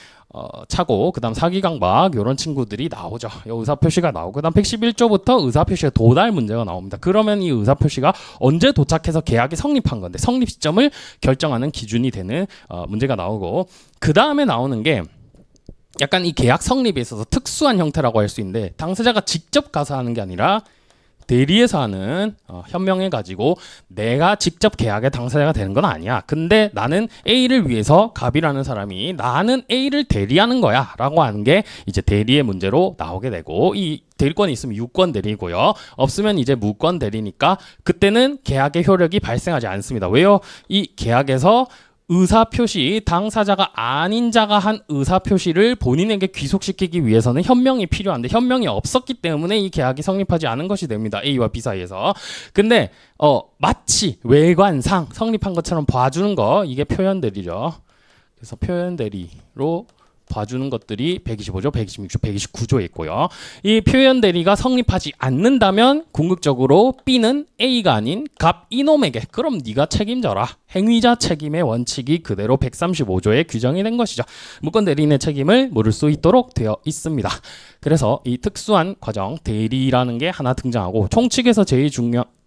착오 그 다음 사기강박 이런 친구들이 나오죠. 의사표시가 나오고 그 다음 111조부터 의사표시의 도달 문제가 나옵니다. 그러면 이 의사표시가 언제 도착해서 계약이 성립한 건데 성립 시점을 결정하는 기준이 되는 문제가 나오고 그 다음에 나오는 게 약간 이 계약 성립에 있어서 특수한 형태라고 할 수 있는데 당사자가 직접 가서 하는 게 아니라 대리에서 하는 현명해가지고 내가 직접 계약의 당사자가 되는 건 아니야. 근데 나는 A를 위해서 갑이라는 사람이 나는 A를 대리하는 거야 라고 하는 게 이제 대리의 문제로 나오게 되고 이 대리권이 있으면 유권 대리고요. 없으면 이제 무권 대리니까 그때는 계약의 효력이 발생하지 않습니다. 왜요? 이 계약에서 의사표시 당사자가 아닌 자가 한 의사표시를 본인에게 귀속시키기 위해서는 현명이 필요한데 현명이 없었기 때문에 이 계약이 성립하지 않은 것이 됩니다. A와 B 사이에서. 근데 마치 외관상 성립한 것처럼 봐주는 거 이게 표현대리죠. 그래서 표현대리로 봐주는 것들이 125조, 126조, 129조에 있고요. 이 표현 대리가 성립하지 않는다면 궁극적으로 B는 A가 아닌 갑 이놈에게 그럼 네가 책임져라. 행위자 책임의 원칙이 그대로 135조에 규정이 된 것이죠. 무권 대리인의 책임을 물을 수 있도록 되어 있습니다. 그래서 이 특수한 과정 대리라는 게 하나 등장하고 총칙에서 제일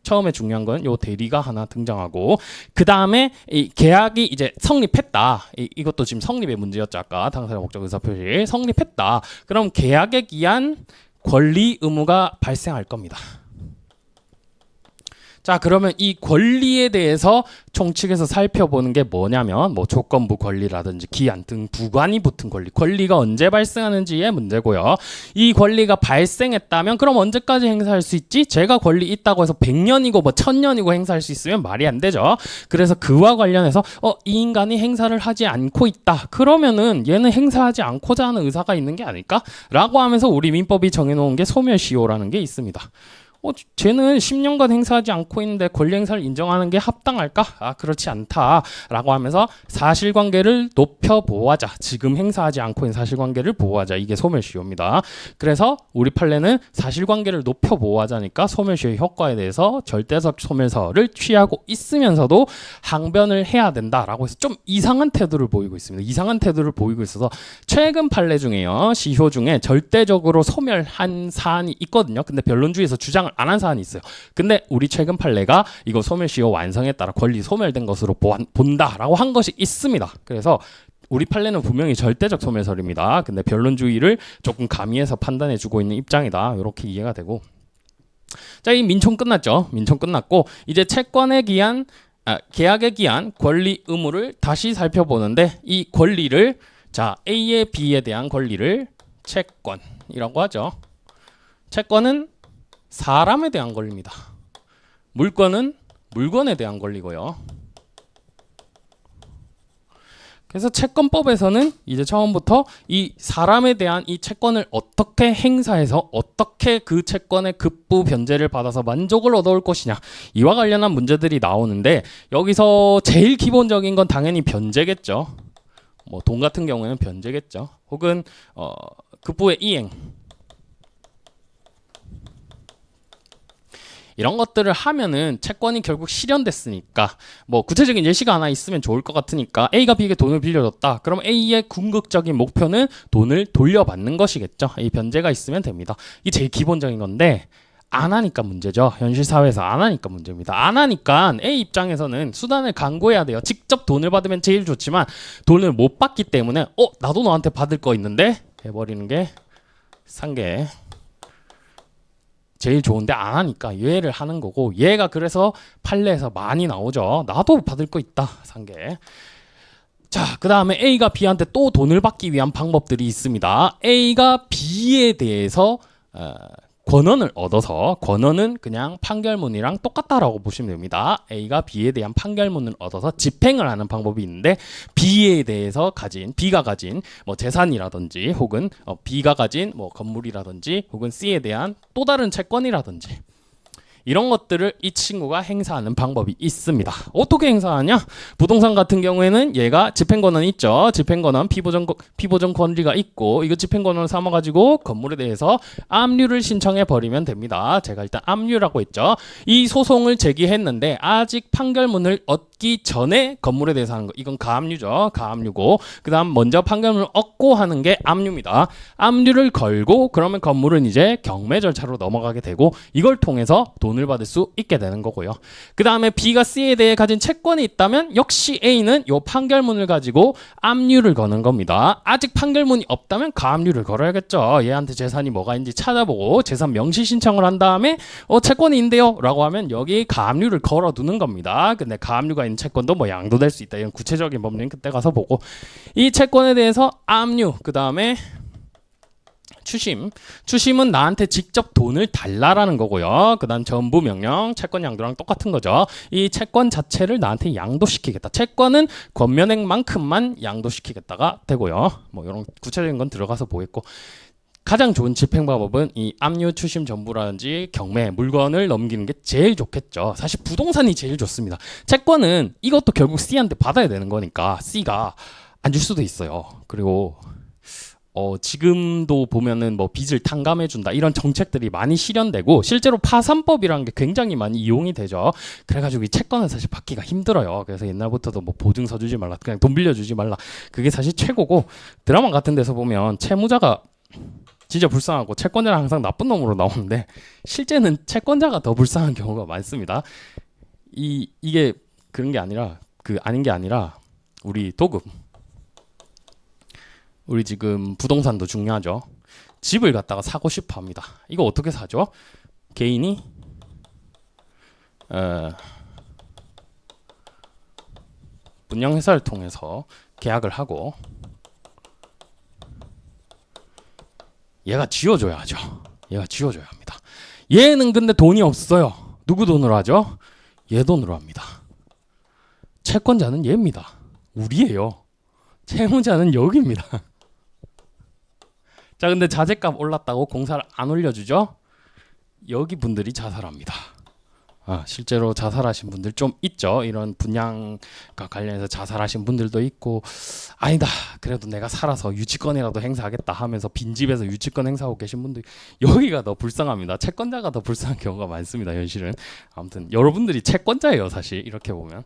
처음에 중요한 건 요 대리가 하나 등장하고 그 다음에 이 계약이 이제 성립했다. 이것도 지금 성립의 문제였죠. 아까 당사자 목적 의사표시 성립했다. 그럼 계약에 기한 권리 의무가 발생할 겁니다. 자, 그러면 이 권리에 대해서 총칙에서 살펴보는 게 뭐냐면 뭐 조건부 권리라든지 기한 등 부관이 붙은 권리가 언제 발생하는지의 문제고요. 이 권리가 발생했다면 그럼 언제까지 행사할 수 있지? 제가 권리 있다고 해서 100년이고 뭐 1000년이고 행사할 수 있으면 말이 안 되죠. 그래서 그와 관련해서 이 인간이 행사를 하지 않고 있다. 그러면은 얘는 행사하지 않고자 하는 의사가 있는 게 아닐까? 라고 하면서 우리 민법이 정해놓은 게 소멸시효라는 게 있습니다. 쟤는 10년간 행사하지 않고 있는데 권리 행사를 인정하는 게 합당할까? 그렇지 않다라고 하면서 사실관계를 높여보호하자. 지금 행사하지 않고 있는 사실관계를 보호하자. 이게 소멸시효입니다. 그래서 우리 판례는 사실관계를 높여보호하자니까 소멸시효의 효과에 대해서 절대적 소멸서를 취하고 있으면서도 항변을 해야 된다라고 해서 좀 이상한 태도를 보이고 있습니다. 이상한 태도를 보이고 있어서 최근 판례 중에요. 시효 중에 절대적으로 소멸한 사안이 있거든요. 근데 변론주의에서 주장을 안 한 사안이 있어요. 근데 우리 최근 판례가 이거 소멸시효 완성에 따라 권리 소멸된 것으로 본다라고 한 것이 있습니다. 그래서 우리 판례는 분명히 절대적 소멸설입니다. 근데 변론주의를 조금 가미해서 판단해주고 있는 입장이다. 이렇게 이해가 되고, 자, 이 민총 끝났죠. 민총 끝났고 이제 채권에 기한 계약에 기한 권리 의무를 다시 살펴보는데 이 권리를 자 A의 B에 대한 권리를 채권이라고 하죠. 채권은 사람에 대한 권리입니다. 물권은 물건에 대한 권리고요. 그래서 채권법에서는 이제 처음부터 이 사람에 대한 이 채권을 어떻게 행사해서 어떻게 그 채권의 급부 변제를 받아서 만족을 얻어올 것이냐, 이와 관련한 문제들이 나오는데 여기서 제일 기본적인 건 당연히 변제겠죠. 뭐 돈 같은 경우에는 변제겠죠. 혹은 급부의 이행, 이런 것들을 하면은 채권이 결국 실현됐으니까 뭐 구체적인 예시가 하나 있으면 좋을 것 같으니까 A가 B에게 돈을 빌려줬다. 그럼 A의 궁극적인 목표는 돈을 돌려받는 것이겠죠. 이 변제가 있으면 됩니다. 이게 제일 기본적인 건데 안 하니까 문제죠. 현실 사회에서 안 하니까 문제입니다. 안 하니까 A 입장에서는 수단을 강구해야 돼요. 직접 돈을 받으면 제일 좋지만 돈을 못 받기 때문에 나도 너한테 받을 거 있는데 해버리는 게 상계 제일 좋은데 안 하니까 얘를 하는 거고, 얘가 그래서 판례에서 많이 나오죠. 나도 받을 거 있다, 상계. 자, 그 다음에 A가 B한테 또 돈을 받기 위한 방법들이 있습니다. A가 B에 대해서 권한을 얻어서, 권한은 그냥 판결문이랑 똑같다라고 보시면 됩니다. A가 B에 대한 판결문을 얻어서 집행을 하는 방법이 있는데, B가 가진 뭐 재산이라든지 혹은 B가 가진 뭐 건물이라든지 혹은 C에 대한 또 다른 채권이라든지 이런 것들을 이 친구가 행사하는 방법이 있습니다. 어떻게 행사하냐? 부동산 같은 경우에는 얘가 집행권한이 있죠. 집행권한 피보전 권리가 있고, 이거 집행권한을 삼아가지고 건물에 대해서 압류를 신청해 버리면 됩니다. 제가 일단 압류라고 했죠. 이 소송을 제기했는데 아직 판결문을 얻기 전에 건물에 대해서 하는 거, 이건 가압류죠. 가압류고, 그 다음 먼저 판결문을 얻고 하는 게 압류입니다. 압류를 걸고 그러면 건물은 이제 경매 절차로 넘어가게 되고, 이걸 통해서 돈을 받을 수 있게 되는 거고요. 그 다음에 B가 C에 대해 가진 채권이 있다면 역시 A는 이 판결문을 가지고 압류를 거는 겁니다. 아직 판결문이 없다면 가압류를 걸어야겠죠. 얘한테 재산이 뭐가 있는지 찾아보고 재산 명시 신청을 한 다음에 채권이 있는데요 라고 하면 여기 가압류를 걸어두는 겁니다. 근데 가압류가 있는 채권도 뭐 양도될 수 있다, 이런 구체적인 법리는 그때 가서 보고, 이 채권에 대해서 압류, 그 다음에 추심은 나한테 직접 돈을 달라라는 거고요. 그 다음 전부 명령, 채권 양도랑 똑같은 거죠. 이 채권 자체를 나한테 양도시키겠다. 채권은 권면액만큼만 양도시키겠다가 되고요. 뭐 이런 구체적인 건 들어가서 보겠고, 가장 좋은 집행 방법은 이 압류, 추심, 전부라든지 경매, 물건을 넘기는 게 제일 좋겠죠. 사실 부동산이 제일 좋습니다. 채권은 이것도 결국 C한테 받아야 되는 거니까 C가 안 줄 수도 있어요. 그리고 지금도 보면은 뭐 빚을 탕감해준다 이런 정책들이 많이 실현되고 실제로 파산법이라는 게 굉장히 많이 이용이 되죠. 그래가지고 이 채권은 사실 받기가 힘들어요. 그래서 옛날부터도 뭐 보증서 주지 말라, 그냥 돈 빌려주지 말라, 그게 사실 최고고, 드라마 같은 데서 보면 채무자가 진짜 불쌍하고 채권자는 항상 나쁜 놈으로 나오는데 실제는 채권자가 더 불쌍한 경우가 많습니다. 이게 그런 게 아니라 아닌 게 아니라 우리 도급, 우리 지금 부동산도 중요하죠. 집을 갖다가 사고 싶어 합니다. 이거 어떻게 사죠? 개인이 분양회사를 통해서 계약을 하고 얘가 지어줘야 하죠. 얘가 지어줘야 합니다. 얘는 근데 돈이 없어요. 누구 돈으로 하죠? 얘 돈으로 합니다. 채권자는 얘입니다. 우리예요. 채무자는 여기입니다. 자, 근데 자재값 올랐다고 공사를 안 올려주죠? 여기 분들이 자살합니다. 실제로 자살하신 분들 좀 있죠. 이런 분양과 관련해서 자살하신 분들도 있고, 아니다, 그래도 내가 살아서 유치권이라도 행사하겠다 하면서 빈집에서 유치권 행사하고 계신 분들, 여기가 더 불쌍합니다. 채권자가 더 불쌍한 경우가 많습니다. 현실은. 아무튼 여러분들이 채권자예요, 사실 이렇게 보면.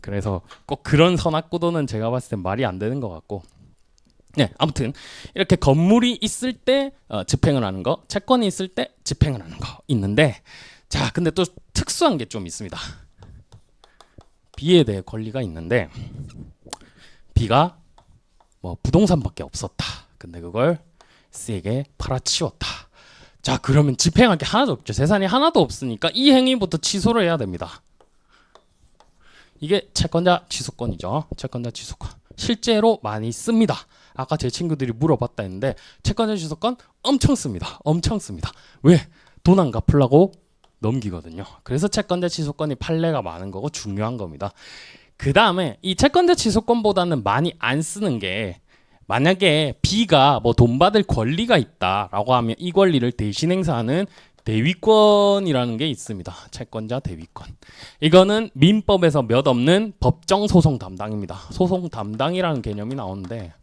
그래서 꼭 그런 선악구도는 제가 봤을 땐 말이 안 되는 것 같고, 네, 아무튼 이렇게 건물이 있을 때 집행을 하는 거, 채권이 있을 때 집행을 하는 거 있는데, 자, 근데 또 특수한 게 좀 있습니다. B에 대해 권리가 있는데, B가 뭐 부동산밖에 없었다. 근데 그걸 C에게 팔아치웠다. 자, 그러면 집행할 게 하나도 없죠. 재산이 하나도 없으니까 이 행위부터 취소를 해야 됩니다. 이게 채권자 취소권이죠. 채권자 취소권. 실제로 많이 씁니다. 아까 제 친구들이 물어봤다 했는데 채권자 취소권 엄청 씁니다. 엄청 씁니다. 왜? 돈 안 갚으려고 넘기거든요. 그래서 채권자 취소권이 판례가 많은 거고 중요한 겁니다. 그 다음에 이 채권자 취소권보다는 많이 안 쓰는 게, 만약에 B가 뭐 돈 받을 권리가 있다라고 하면 이 권리를 대신 행사하는 대위권이라는 게 있습니다. 채권자 대위권. 이거는 민법에서 몇 없는 법정 소송 담당입니다. 소송 담당이라는 개념이 나오는데,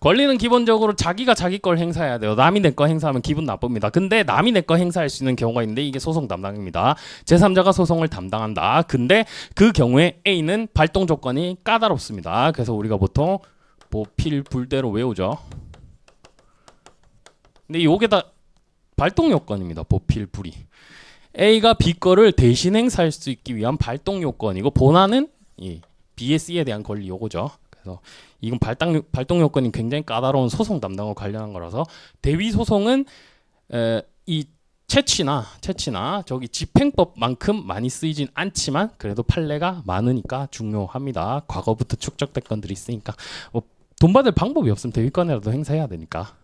권리는 기본적으로 자기가 자기 걸 행사해야 돼요. 남이 내 거 행사하면 기분 나쁩니다. 근데 남이 내 거 행사할 수 있는 경우가 있는데 이게 소송 담당입니다. 제3자가 소송을 담당한다. 근데 그 경우에 A는 발동 조건이 까다롭습니다. 그래서 우리가 보통 보필불대로 외우죠. 근데 요게 다 발동 요건입니다. 보필불이. A가 B 거를 대신 행사할 수 있기 위한 발동 요건이고, 본안은 이 B의 C에 대한 권리 요거죠. 그래서 이건 발동 요건이 굉장히 까다로운 소송 담당과 관련한 거라서, 대위 소송은 이 채취나 저기 집행법만큼 많이 쓰이진 않지만 그래도 판례가 많으니까 중요합니다. 과거부터 축적된 건들이 있으니까 뭐 돈 받을 방법이 없으면 대위권이라도 행사해야 되니까.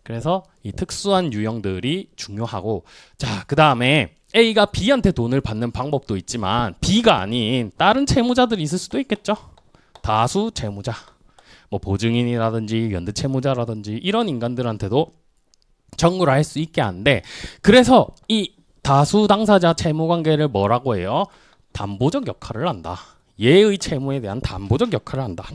그래서 이 특수한 유형들이 중요하고, 자, 그 다음에 A가 B한테 돈을 받는 방법도 있지만 B가 아닌 다른 채무자들이 있을 수도 있겠죠. 다수 채무자, 뭐 보증인이라든지 연대채무자라든지 이런 인간들한테도 청구를 할 수 있게 하는데, 그래서 이 다수 당사자 채무관계를 뭐라고 해요? 담보적 역할을 한다. 얘의 채무에 대한 담보적 역할을 한다.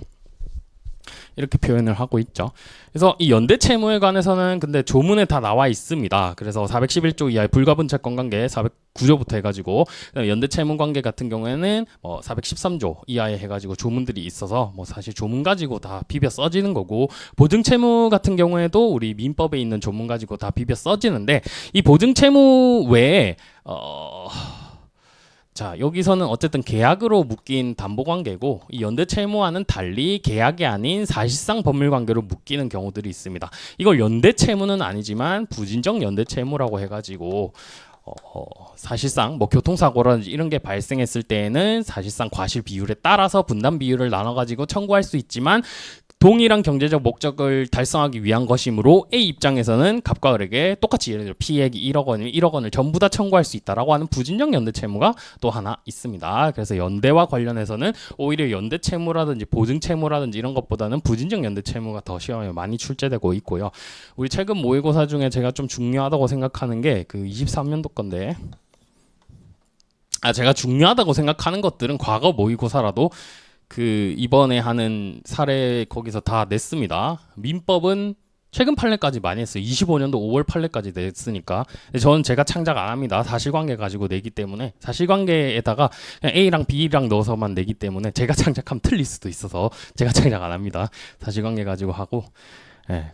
이렇게 표현을 하고 있죠. 그래서 이 연대채무에 관해서는 근데 조문에 다 나와 있습니다. 그래서 411조 이하의 불가분 채권관계 409조부터 해가지고, 연대채무관계 같은 경우에는 413조 이하에 해가지고 조문들이 있어서 뭐 사실 조문 가지고 다 비벼 써지는 거고, 보증채무 같은 경우에도 우리 민법에 있는 조문 가지고 다 비벼 써지는데, 이 보증채무 외에 자, 여기서는 어쨌든 계약으로 묶인 담보관계고, 이 연대채무와는 달리 계약이 아닌 사실상 법률관계로 묶이는 경우들이 있습니다. 이걸 연대채무는 아니지만 부진적 연대채무라고 해가지고 사실상 뭐 교통사고라든지 이런 게 발생했을 때에는 사실상 과실 비율에 따라서 분담 비율을 나눠가지고 청구할 수 있지만 동일한 경제적 목적을 달성하기 위한 것이므로 A 입장에서는 갑과 을에게 똑같이 예를 들어 피해액이 1억 원이면 1억 원을 전부 다 청구할 수 있다라고 하는 부진적 연대채무가 또 하나 있습니다. 그래서 연대와 관련해서는 오히려 연대채무라든지 보증채무라든지 이런 것보다는 부진적 연대채무가 더 시험에 많이 출제되고 있고요. 우리 최근 모의고사 중에 제가 좀 중요하다고 생각하는 게 그 23년도 건데, 제가 중요하다고 생각하는 것들은 과거 모의고사라도 그 이번에 하는 사례 거기서 다 냈습니다. 민법은 최근 판례까지 많이 했어요. 25년도 5월 판례까지 냈으니까. 근데 저는 제가 창작 안 합니다. 사실관계 가지고 내기 때문에 사실관계에다가 그냥 A랑 B랑 넣어서만 내기 때문에 제가 창작하면 틀릴 수도 있어서 제가 창작 안 합니다. 사실관계 가지고 하고.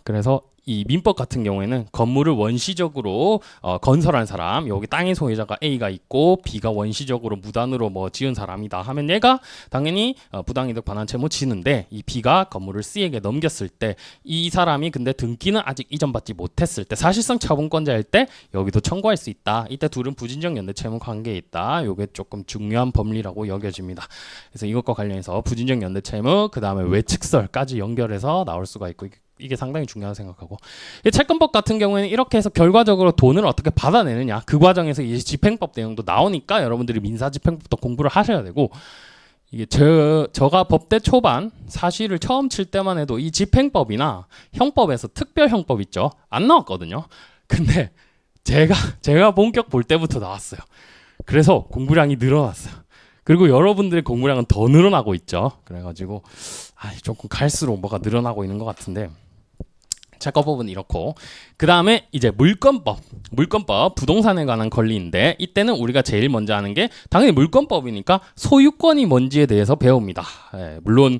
그래서 이 민법 같은 경우에는 건물을 원시적으로 건설한 사람, 여기 땅의 소유자가 A가 있고 B가 원시적으로 무단으로 뭐 지은 사람이다 하면 얘가 당연히 부당이득 반환 채무 지는데, 이 B가 건물을 C에게 넘겼을 때 이 사람이 근데 등기는 아직 이전받지 못했을 때 사실상 처분권자일 때 여기도 청구할 수 있다. 이때 둘은 부진적 연대 채무 관계에 있다. 이게 조금 중요한 법리라고 여겨집니다. 그래서 이것과 관련해서 부진적 연대 채무, 그 다음에 외측설까지 연결해서 나올 수가 있고, 이게 상당히 중요하다고 생각하고, 이 채권법 같은 경우에는 이렇게 해서 결과적으로 돈을 어떻게 받아내느냐, 그 과정에서 이 집행법 내용도 나오니까 여러분들이 민사집행법도 공부를 하셔야 되고, 이게 저가 법대 초반 사실을 처음 칠 때만 해도 이 집행법이나 형법에서 특별형법 있죠, 안 나왔거든요. 근데 제가 본격 볼 때부터 나왔어요. 그래서 공부량이 늘어났어요. 그리고 여러분들의 공부량은 더 늘어나고 있죠. 그래가지고 조금 갈수록 뭐가 늘어나고 있는 것 같은데, 채권법은 이렇고, 그 다음에 이제 물권법 부동산에 관한 권리인데, 이때는 우리가 제일 먼저 하는 게 당연히 물권법이니까 소유권이 뭔지에 대해서 배웁니다. 물론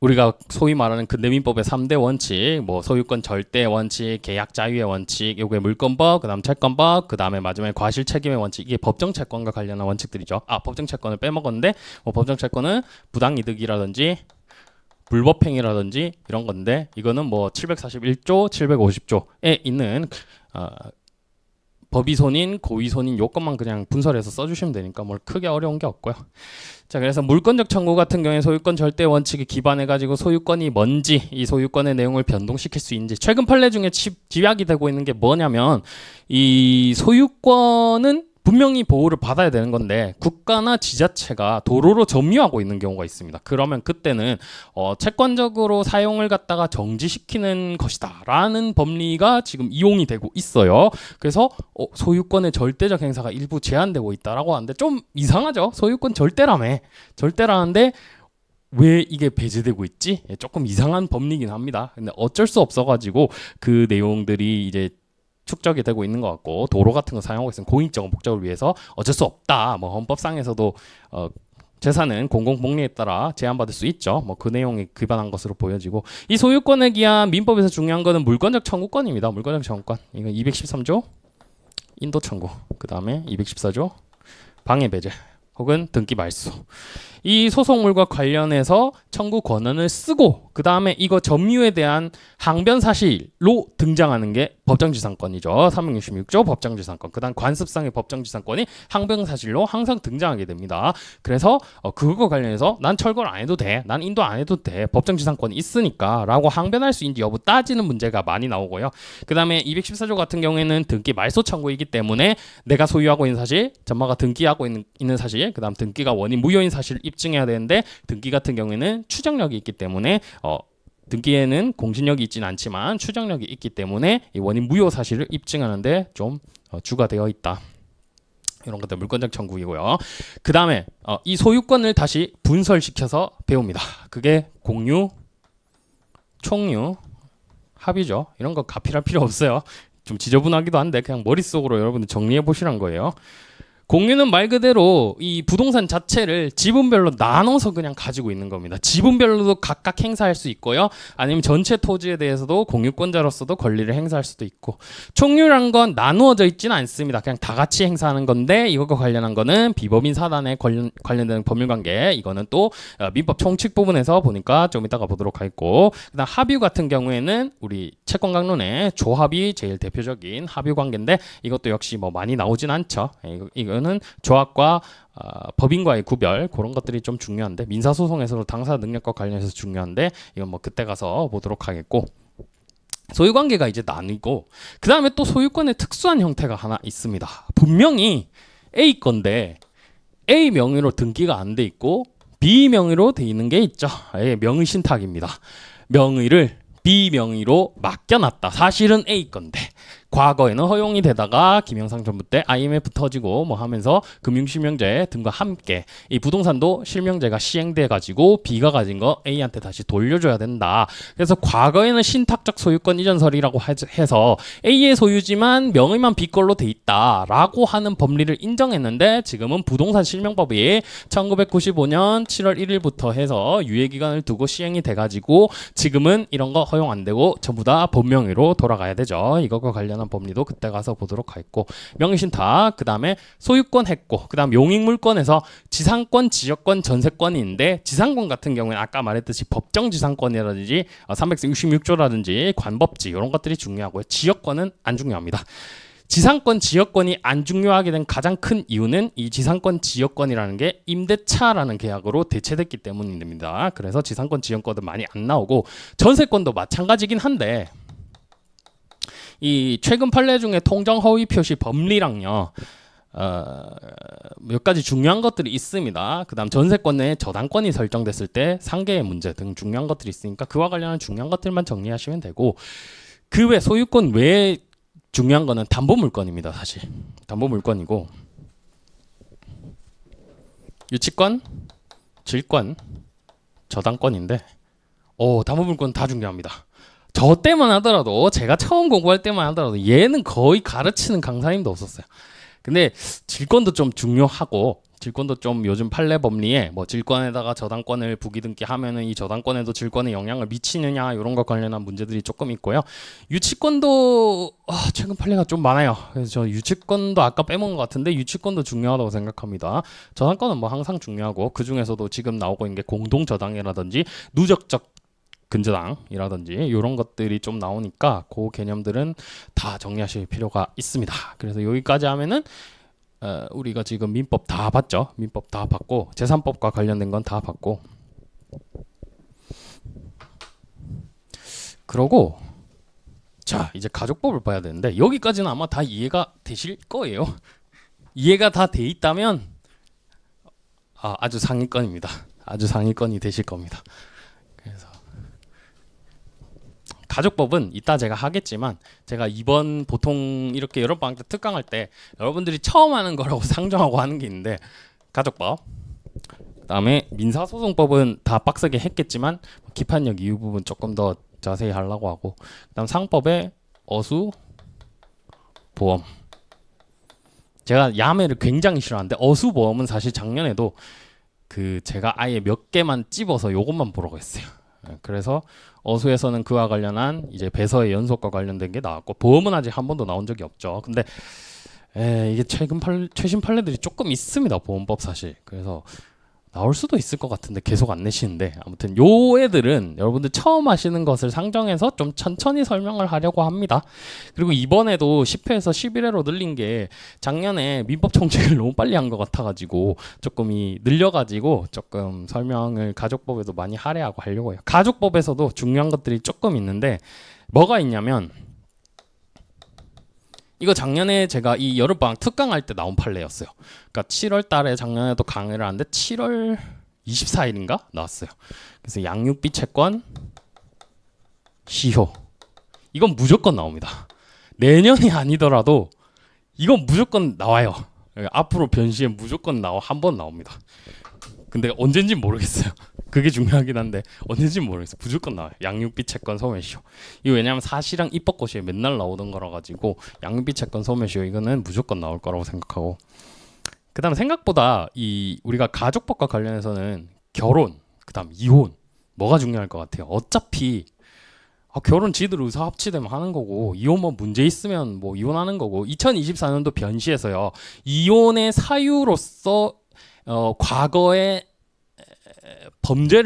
우리가 소위 말하는 근대민법의 3대 원칙, 뭐 소유권 절대 원칙, 계약 자유의 원칙, 요게 물권법, 그다음 채권법, 그다음에 마지막에 과실 책임의 원칙, 이게 법정 채권과 관련한 원칙들이죠. 법정 채권을 빼먹었는데, 뭐 법정 채권은 부당이득이라든지 불법행위라든지 이런 건데, 이거는 뭐 741조, 750조에 있는 법의손인, 고의손인 요것만 그냥 분설해서 써주시면 되니까 뭘 크게 어려운 게 없고요. 자, 그래서 물권적 청구 같은 경우에 소유권 절대 원칙에 기반해가지고 소유권이 뭔지, 이 소유권의 내용을 변동시킬 수 있는지, 최근 판례 중에 집약이 되고 있는 게 뭐냐면, 이 소유권은 분명히 보호를 받아야 되는 건데 국가나 지자체가 도로로 점유하고 있는 경우가 있습니다. 그러면 그때는 채권적으로 사용을 갖다가 정지시키는 것이다 라는 법리가 지금 이용이 되고 있어요. 그래서 소유권의 절대적 행사가 일부 제한되고 있다라고 하는데, 좀 이상하죠? 소유권 절대라는데 왜 이게 배제되고 있지? 조금 이상한 법리긴 합니다. 근데 어쩔 수 없어가지고 그 내용들이 이제 축적이 되고 있는 것 같고, 도로 같은 거 사용하고 있으면 공익적 목적을 위해서 어쩔 수 없다. 뭐 헌법상에서도 재산은 공공복리에 따라 제한받을 수 있죠. 뭐 그 내용에 기반한 것으로 보여지고, 이 소유권에 기한 민법에서 중요한 거는 물권적 청구권입니다. 물권적 청구권. 이거 213조 인도 청구, 그 다음에 214조 방해 배제 혹은 등기 말소. 이 소송물과 관련해서 청구 권한을 쓰고, 그 다음에 이거 점유에 대한 항변 사실로 등장하는 게 법정지상권이죠. 366조 법정지상권. 그 다음 관습상의 법정지상권이 항변 사실로 항상 등장하게 됩니다. 그래서 그거 관련해서 난 철거를 안 해도 돼, 난 인도 안 해도 돼, 법정지상권이 있으니까 라고 항변할 수 있는지 여부 따지는 문제가 많이 나오고요. 그 다음에 214조 같은 경우에는 등기 말소 청구이기 때문에 내가 소유하고 있는 사실, 전마가 등기하고 있는 사실, 그 다음 등기가 원인 무효인 사실을 입증해야 되는데, 등기 같은 경우에는 추정력이 있기 때문에 등기에는 공신력이 있지는 않지만 추정력이 있기 때문에 이 원인 무효 사실을 입증하는데 좀 주가 되어 있다. 이런 것들 물권적 청구이고요. 그 다음에 이 소유권을 다시 분설시켜서 배웁니다. 그게 공유, 총유, 합의죠. 이런 거 가필할 필요 없어요. 좀 지저분하기도 한데 그냥 머릿속으로 여러분들 정리해 보시란 거예요. 공유는 말 그대로 이 부동산 자체를 지분별로 나눠서 그냥 가지고 있는 겁니다. 지분별로도 각각 행사할 수 있고요. 아니면 전체 토지에 대해서도 공유권자로서도 권리를 행사할 수도 있고, 총유란 건 나누어져 있지는 않습니다. 그냥 다 같이 행사하는 건데, 이것과 관련한 거는 비법인 사단에 관련되는 법률관계, 이거는 또 민법 총칙 부분에서 보니까 좀 이따가 보도록 하겠고, 그다음 합의 같은 경우에는 우리 채권 강론의 조합이 제일 대표적인 합의 관계인데, 이것도 역시 뭐 많이 나오진 않죠. 이거는 조합과 법인과의 구별, 그런 것들이 좀 중요한데, 민사소송에서도 당사 능력과 관련해서 중요한데, 이건 뭐 그때 가서 보도록 하겠고, 소유관계가 이제 나뉘고, 그 다음에 또 소유권의 특수한 형태가 하나 있습니다. 분명히 A 건데 A 명의로 등기가 안 돼 있고 B 명의로 돼 있는 게 있죠. 명의 신탁입니다. 명의를 B 명의로 맡겨놨다. 사실은 A 건데 과거에는 허용이 되다가 김영삼 정부 때 IMF 터지고 뭐 하면서 금융실명제 등과 함께 이 부동산도 실명제가 시행돼 가지고 B가 가진 거 A한테 다시 돌려줘야 된다. 그래서 과거에는 신탁적 소유권 이전설이라고 해서 A의 소유지만 명의만 B 걸로 돼 있다라고 하는 법리를 인정했는데, 지금은 부동산 실명법이 1995년 7월 1일부터 해서 유예기간을 두고 시행이 돼가지고 지금은 이런 거 허용 안 되고 전부 다 본명의로 돌아가야 되죠. 이것과 관련한 법리도 그때 가서 보도록 하겠고, 명의신탁, 그 다음에 소유권 했고, 그 다음 용익물권에서 지상권, 지역권, 전세권인데, 지상권 같은 경우에는 아까 말했듯이 법정지상권이라든지 366조라든지 관법지 이런 것들이 중요하고요. 지역권은 안 중요합니다. 지상권, 지역권이 안 중요하게 된 가장 큰 이유는 이 지상권, 지역권이라는 게 임대차라는 계약으로 대체됐기 때문입니다. 그래서 지상권, 지역권도 많이 안 나오고, 전세권도 마찬가지긴 한데 이 최근 판례 중에 통정 허위 표시 법리랑요, 몇 가지 중요한 것들이 있습니다. 그 다음 전세권 내에 저당권이 설정됐을 때 상계의 문제 등 중요한 것들이 있으니까 그와 관련한 중요한 것들만 정리하시면 되고, 그 외 소유권 외에 중요한 거는 담보물권입니다. 사실 담보물권이고, 유치권, 질권, 저당권인데 담보물권 다 중요합니다. 저 때만 하더라도, 제가 처음 공부할 때만 하더라도 얘는 거의 가르치는 강사님도 없었어요. 근데 질권도 좀 중요하고, 질권도 좀 요즘 판례 법리에 뭐 질권에다가 저당권을 부기등기 하면은 이 저당권에도 질권에 영향을 미치느냐 이런 것 관련한 문제들이 조금 있고요. 유치권도 최근 판례가 좀 많아요. 그래서 저 유치권도 아까 빼먹은 것 같은데 유치권도 중요하다고 생각합니다. 저당권은 뭐 항상 중요하고, 그 중에서도 지금 나오고 있는 게 공동저당이라든지 누적적 근저당이라든지 이런 것들이 좀 나오니까 그 개념들은 다 정리하실 필요가 있습니다. 그래서 여기까지 하면은 우리가 지금 민법 다 봤죠. 민법 다 봤고, 재산법과 관련된 건 다 봤고, 그러고 자 이제 가족법을 봐야 되는데, 여기까지는 아마 다 이해가 되실 거예요. 이해가 다 돼 있다면 아주 상위권입니다. 아주 상위권이 되실 겁니다. 그래서 가족법은 이따 제가 하겠지만, 제가 이번 보통 이렇게 여름방학 때 특강할 때 여러분들이 처음 하는 거라고 상정하고 하는 게 있는데, 가족법, 그 다음에 민사소송법은 다 빡세게 했겠지만 기판력 이유 부분 조금 더 자세히 하려고 하고, 그 다음 상법에 어수, 보험. 제가 야매를 굉장히 싫어하는데 어수, 보험은 사실 작년에도 제가 아예 몇 개만 찝어서 요것만 보라고 했어요. 그래서 어수에서는 그와 관련한 이제 배서의 연속과 관련된 게 나왔고, 보험은 아직 한 번도 나온 적이 없죠. 근데 이게 최신 판례들이 조금 있습니다. 보험법 사실. 그래서 나올 수도 있을 것 같은데 계속 안 내시는데, 아무튼 요 애들은 여러분들 처음 하시는 것을 상정해서 좀 천천히 설명을 하려고 합니다. 그리고 이번에도 10회에서 11회로 늘린 게 작년에 민법 총칙을 너무 빨리 한 것 같아가지고 조금 늘려가지고 조금 설명을 가족법에도 많이 할애하고 하려고 해요. 가족법에서도 중요한 것들이 조금 있는데, 뭐가 있냐면, 이거 작년에 제가 이 여름방학 특강할 때 나온 판례였어요. 그러니까 7월 달에 작년에도 강의를 하는데 7월 24일인가 나왔어요. 그래서 양육비 채권 시효, 이건 무조건 나옵니다. 내년이 아니더라도 이건 무조건 나와요. 앞으로 변시에 무조건 한 번 나옵니다. 근데 언젠지 모르겠어요. 그게 중요하긴 한데 언젠지 모르겠어요. 무조건 나와요. 양육비 채권 소멸시효. 이거 왜냐면 사실상 입법고시에 맨날 나오던 거라 가지고 양육비 채권 소멸시효 이거는 무조건 나올 거라고 생각하고, 그다음 생각보다 우리가 가족법과 관련해서는 결혼, 그다음 이혼 뭐가 중요할 것 같아요. 어차피 결혼 지들 의사 합치되면 하는 거고, 이혼만 문제 있으면 뭐 이혼하는 거고, 2024년도 변시에서요, 이혼의 사유로서 과거에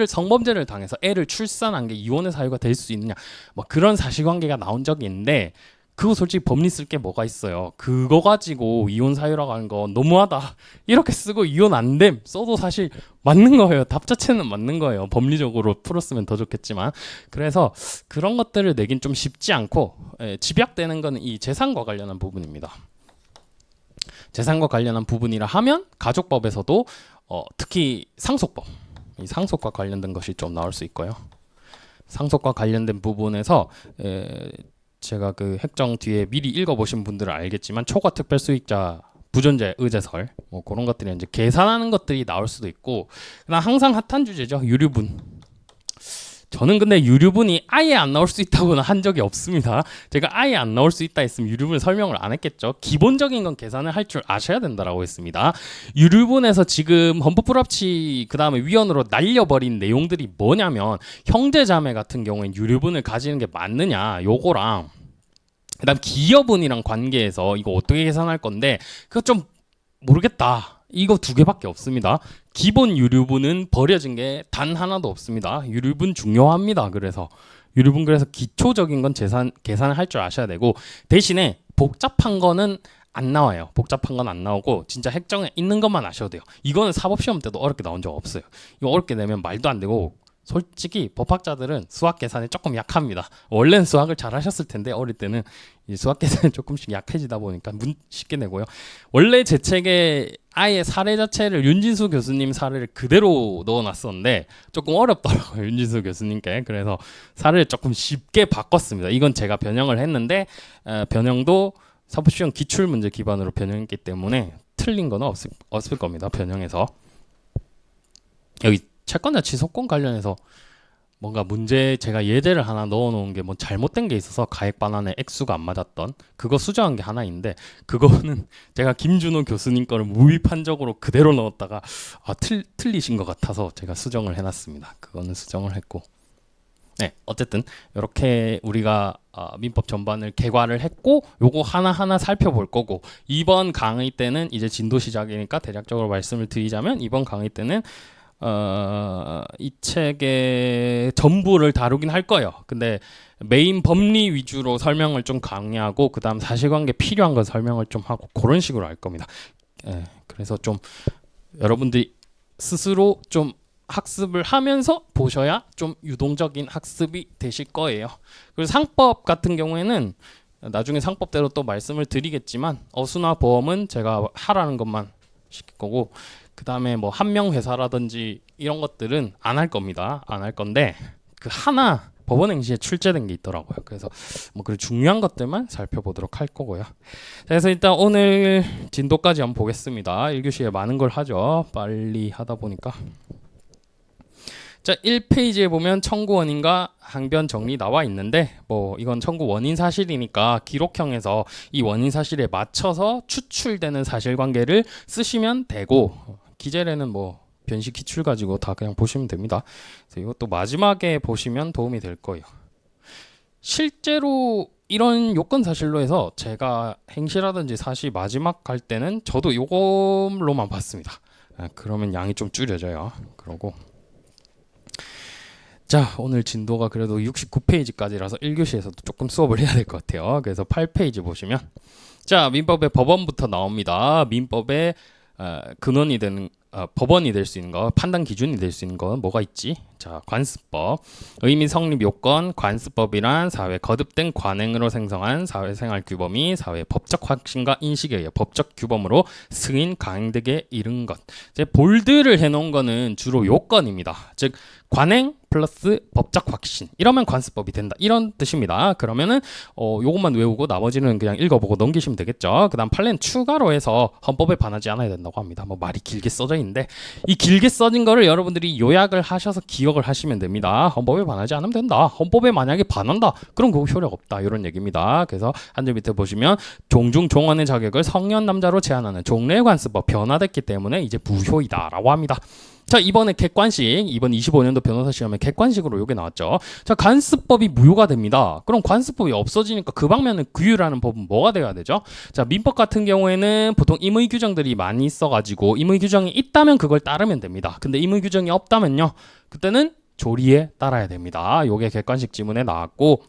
성범죄를 당해서 애를 출산한 게 이혼의 사유가 될 수 있느냐, 뭐 그런 사실관계가 나온 적이 있는데, 그거 솔직히 법리 쓸 게 뭐가 있어요. 그거 가지고 이혼 사유라고 하는 거 너무하다 이렇게 쓰고 이혼 안 됨 써도 사실 맞는 거예요. 답 자체는 맞는 거예요. 법리적으로 풀었으면 더 좋겠지만. 그래서 그런 것들을 내긴 좀 쉽지 않고, 집약되는 거는 이 재산과 관련한 부분입니다. 재산과 관련한 부분이라 하면 가족법에서도 특히 상속법, 이 상속과 관련된 것이 좀 나올 수 있고요. 상속과 관련된 부분에서 제가 그 핵정 뒤에 미리 읽어보신 분들은 알겠지만 초과 특별 수익자 부존재 의제설 뭐 그런 것들이 이제 계산하는 것들이 나올 수도 있고, 그다음 항상 핫한 주제죠, 유류분. 저는 근데 유류분이 아예 안 나올 수 있다고는 한 적이 없습니다. 제가 아예 안 나올 수 있다 했으면 유류분 설명을 안 했겠죠. 기본적인 건 계산을 할 줄 아셔야 된다라고 했습니다. 유류분에서 지금 헌법불합치 그 다음에 위헌으로 날려버린 내용들이 뭐냐면, 형제자매 같은 경우엔 유류분을 가지는 게 맞느냐 요거랑, 그 다음 기여분이랑 관계에서 이거 어떻게 계산할 건데 그거 좀 모르겠다, 이거 두 개밖에 없습니다. 기본 유류분은 버려진 게 단 하나도 없습니다. 유류분 중요합니다. 그래서 유류분, 그래서 기초적인 건 계산을 할 줄 아셔야 되고, 대신에 복잡한 거는 안 나와요. 복잡한 건 안 나오고 진짜 핵정에 있는 것만 아셔도 돼요. 이거는 사법시험 때도 어렵게 나온 적 없어요. 이거 어렵게 내면 말도 안 되고, 솔직히 법학자들은 수학 계산에 조금 약합니다. 원래는 수학을 잘 하셨을 텐데 어릴 때는 이 수학 계산이 조금씩 약해지다 보니까 쉽게 내고요. 원래 제 책에 아예 사례 자체를 윤진수 교수님 사례를 그대로 넣어놨었는데 조금 어렵더라고요, 윤진수 교수님께. 그래서 사례를 조금 쉽게 바꿨습니다. 이건 제가 변형을 했는데 변형도 사법시험 기출문제 기반으로 변형했기 때문에 틀린 건 없을 겁니다. 변형해서. 여기 채권자 취소권 관련해서 뭔가 문제 제가 예제를 하나 넣어놓은 게 뭐 잘못된 게 있어서 가액 반환의 액수가 안 맞았던 그거 수정한 게 하나 있는데, 그거는 제가 김준호 교수님 거를 무비판적으로 그대로 넣었다가 틀리신 것 같아서 제가 수정을 해놨습니다. 그거는 수정을 했고, 네, 어쨌든 이렇게 우리가 민법 전반을 개괄을 했고, 요거 하나하나 살펴볼 거고, 이번 강의 때는 이제 진도 시작이니까 대략적으로 말씀을 드리자면, 이번 강의 때는 이 책의 전부를 다루긴 할 거예요. 근데 메인 법리 위주로 설명을 좀 강의하고, 그 다음 사실관계 필요한 걸 설명을 좀 하고, 그런 식으로 할 겁니다. 그래서 좀 여러분들이 스스로 좀 학습을 하면서 보셔야 좀 유동적인 학습이 되실 거예요. 그리고 상법 같은 경우에는 나중에 상법대로 또 말씀을 드리겠지만, 어수나 보험은 제가 하라는 것만 시킬 거고, 그 다음에 뭐 한명 회사라든지 이런 것들은 안 할 겁니다. 안 할 건데, 그 하나 법원행시에 출제된 게 있더라고요. 그래서 뭐 그 중요한 것들만 살펴보도록 할 거고요. 그래서 일단 오늘 진도까지 한번 보겠습니다. 1교시에 많은 걸 하죠. 빨리 하다 보니까. 자, 1페이지에 보면 청구 원인과 항변 정리 나와 있는데, 뭐 이건 청구 원인 사실이니까 기록형에서 이 원인 사실에 맞춰서 추출되는 사실관계를 쓰시면 되고, 기재례는 뭐 변식 기출 가지고 다 그냥 보시면 됩니다. 그래서 이것도 마지막에 보시면 도움이 될 거예요. 실제로 이런 요건 사실로 해서 제가 행시라든지 사실 마지막 갈 때는 저도 요걸로만 봤습니다. 그러면 양이 좀 줄여져요. 그러고 자, 오늘 진도가 그래도 69페이지까지라서 1교시에서도 조금 수업을 해야 될 것 같아요. 그래서 8페이지 보시면, 자, 민법의 법원부터 나옵니다. 민법의 근원이 되는 법원이 될 수 있는 거, 판단 기준이 될 수 있는 건 뭐가 있지? 자, 관습법, 의미 성립 요건. 관습법이란 사회 거듭된 관행으로 생성한 사회생활 규범이 사회 법적 확신과 인식에 의해 법적 규범으로 승인 강행되게 이른 것. 이제 볼드를 해놓은 거는 주로 요건입니다. 즉 관행 플러스 법적 확신, 이러면 관습법이 된다, 이런 뜻입니다. 그러면은 요것만 외우고 나머지는 그냥 읽어보고 넘기시면 되겠죠. 그 다음 판례는 추가로 해서 헌법에 반하지 않아야 된다고 합니다. 뭐 말이 길게 써져 있는데, 이 길게 써진 거를 여러분들이 요약을 하셔서 기억을 하시면 됩니다. 헌법에 반하지 않으면 된다, 헌법에 만약에 반한다, 그럼 그거 효력 없다, 이런 얘기입니다. 그래서 한 줄 밑에 보시면, 종중 종원의 자격을 성년 남자로 제한하는 종래관습법 변화됐기 때문에 이제 무효이다 라고 합니다. 자, 이번에 객관식, 이번 25년도 변호사 시험에 객관식으로 요게 나왔죠. 자, 관습법이 무효가 됩니다. 그럼 관습법이 없어지니까 그 방면은 규율하는 법은 뭐가 돼야 되죠? 자, 민법 같은 경우에는 보통 임의 규정들이 많이 있어가지고 임의 규정이 있다면 그걸 따르면 됩니다. 근데 임의 규정이 없다면요, 그때는 조리에 따라야 됩니다. 요게 객관식 지문에 나왔고,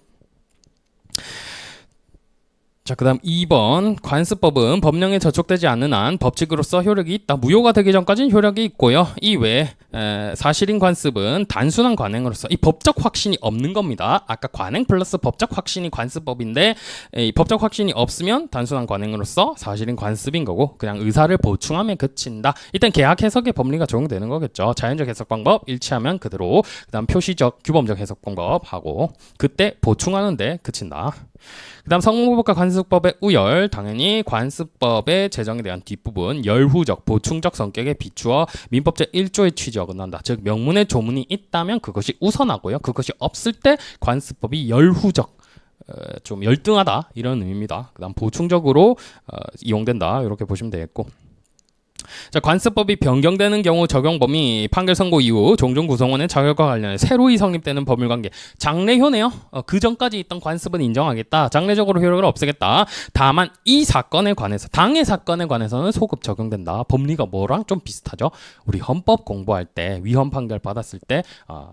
자, 그다음 2번 관습법은 법령에 저촉되지 않는 한 법칙으로서 효력이 있다. 무효가 되기 전까지는 효력이 있고요. 이외에 사실인 관습은 단순한 관행으로서 이 법적 확신이 없는 겁니다. 아까 관행 플러스 법적 확신이 관습법인데 이 법적 확신이 없으면 단순한 관행으로서 사실인 관습인 거고 그냥 의사를 보충함에 그친다. 일단 계약 해석의 법리가 적용되는 거겠죠. 자연적 해석 방법 일치하면 그대로 그다음 표시적 규범적 해석 방법 하고 그때 보충하는데 그친다. 그다음 성문법과 관습법의 우열 당연히 관습법의 제정에 대한 뒷부분 열후적 보충적 성격에 비추어 민법 제1조의 취지에 어긋난다. 즉 명문의 조문이 있다면 그것이 우선하고요. 그것이 없을 때 관습법이 열후적 좀 열등하다 이런 의미입니다. 그다음 보충적으로 이용된다 이렇게 보시면 되겠고. 자, 관습법이 변경되는 경우 적용 범위 판결 선고 이후 종종 구성원의 자격과 관련해 새로이 성립되는 법률관계 장래효네요. 그 전까지 있던 관습은 인정하겠다. 장래적으로 효력을 없애겠다. 다만 이 사건에 관해서 당해 사건에 관해서는 소급 적용된다. 법리가 뭐랑 좀 비슷하죠. 우리 헌법 공부할 때 위헌 판결 받았을 때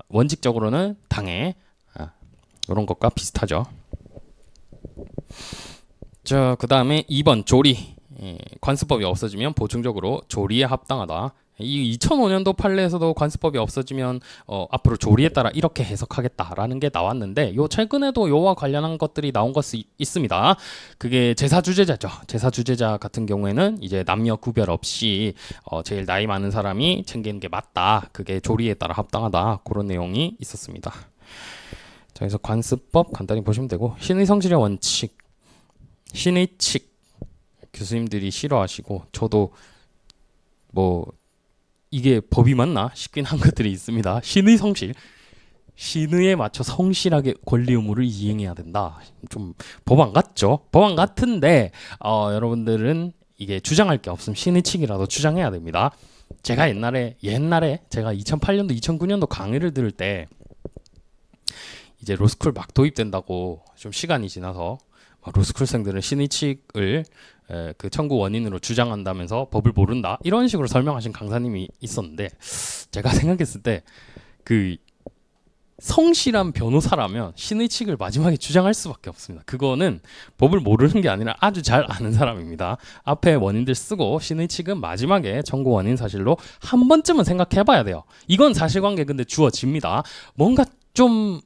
원칙적으로는 당해 이런 것과 비슷하죠. 자, 그 다음에 2번 조리 관습법이 없어지면 보충적으로 조리에 합당하다. 이 2005년도 판례에서도 관습법이 없어지면 앞으로 조리에 따라 이렇게 해석하겠다라는 게 나왔는데 요 최근에도 요와 관련한 것들이 나온 것이 있습니다. 그게 제사주제자죠. 제사주제자 같은 경우에는 이제 남녀 구별 없이 제일 나이 많은 사람이 챙기는 게 맞다. 그게 조리에 따라 합당하다. 그런 내용이 있었습니다. 자, 그래서 관습법 간단히 보시면 되고 신의 성질의 원칙, 신의 칙 교수님들이 싫어하시고 저도 뭐 이게 법이 맞나 싶긴 한 것들이 있습니다. 신의 성실, 신의에 맞춰 성실하게 권리 의무를 이행해야 된다. 좀 법안 같죠? 법안 같은데 여러분들은 이게 주장할 게 없으면 신의 칙이라도 주장해야 됩니다. 제가 옛날에 제가 2008년도 2009년도 강의를 들을 때 이제 로스쿨 막 도입된다고 좀 시간이 지나서 로스쿨생들은 신의 칙을 그 청구 원인으로 주장한다면서 법을 모른다 이런 식으로 설명하신 강사님이 있었는데 제가 생각했을 때 그 성실한 변호사라면 신의 칙을 마지막에 주장할 수밖에 없습니다. 그거는 법을 모르는 게 아니라 아주 잘 아는 사람입니다. 앞에 원인들 쓰고 신의 칙은 마지막에 청구 원인 사실로 한 번쯤은 생각해 봐야 돼요. 이건 사실관계 근데 주어집니다. 뭔가 좀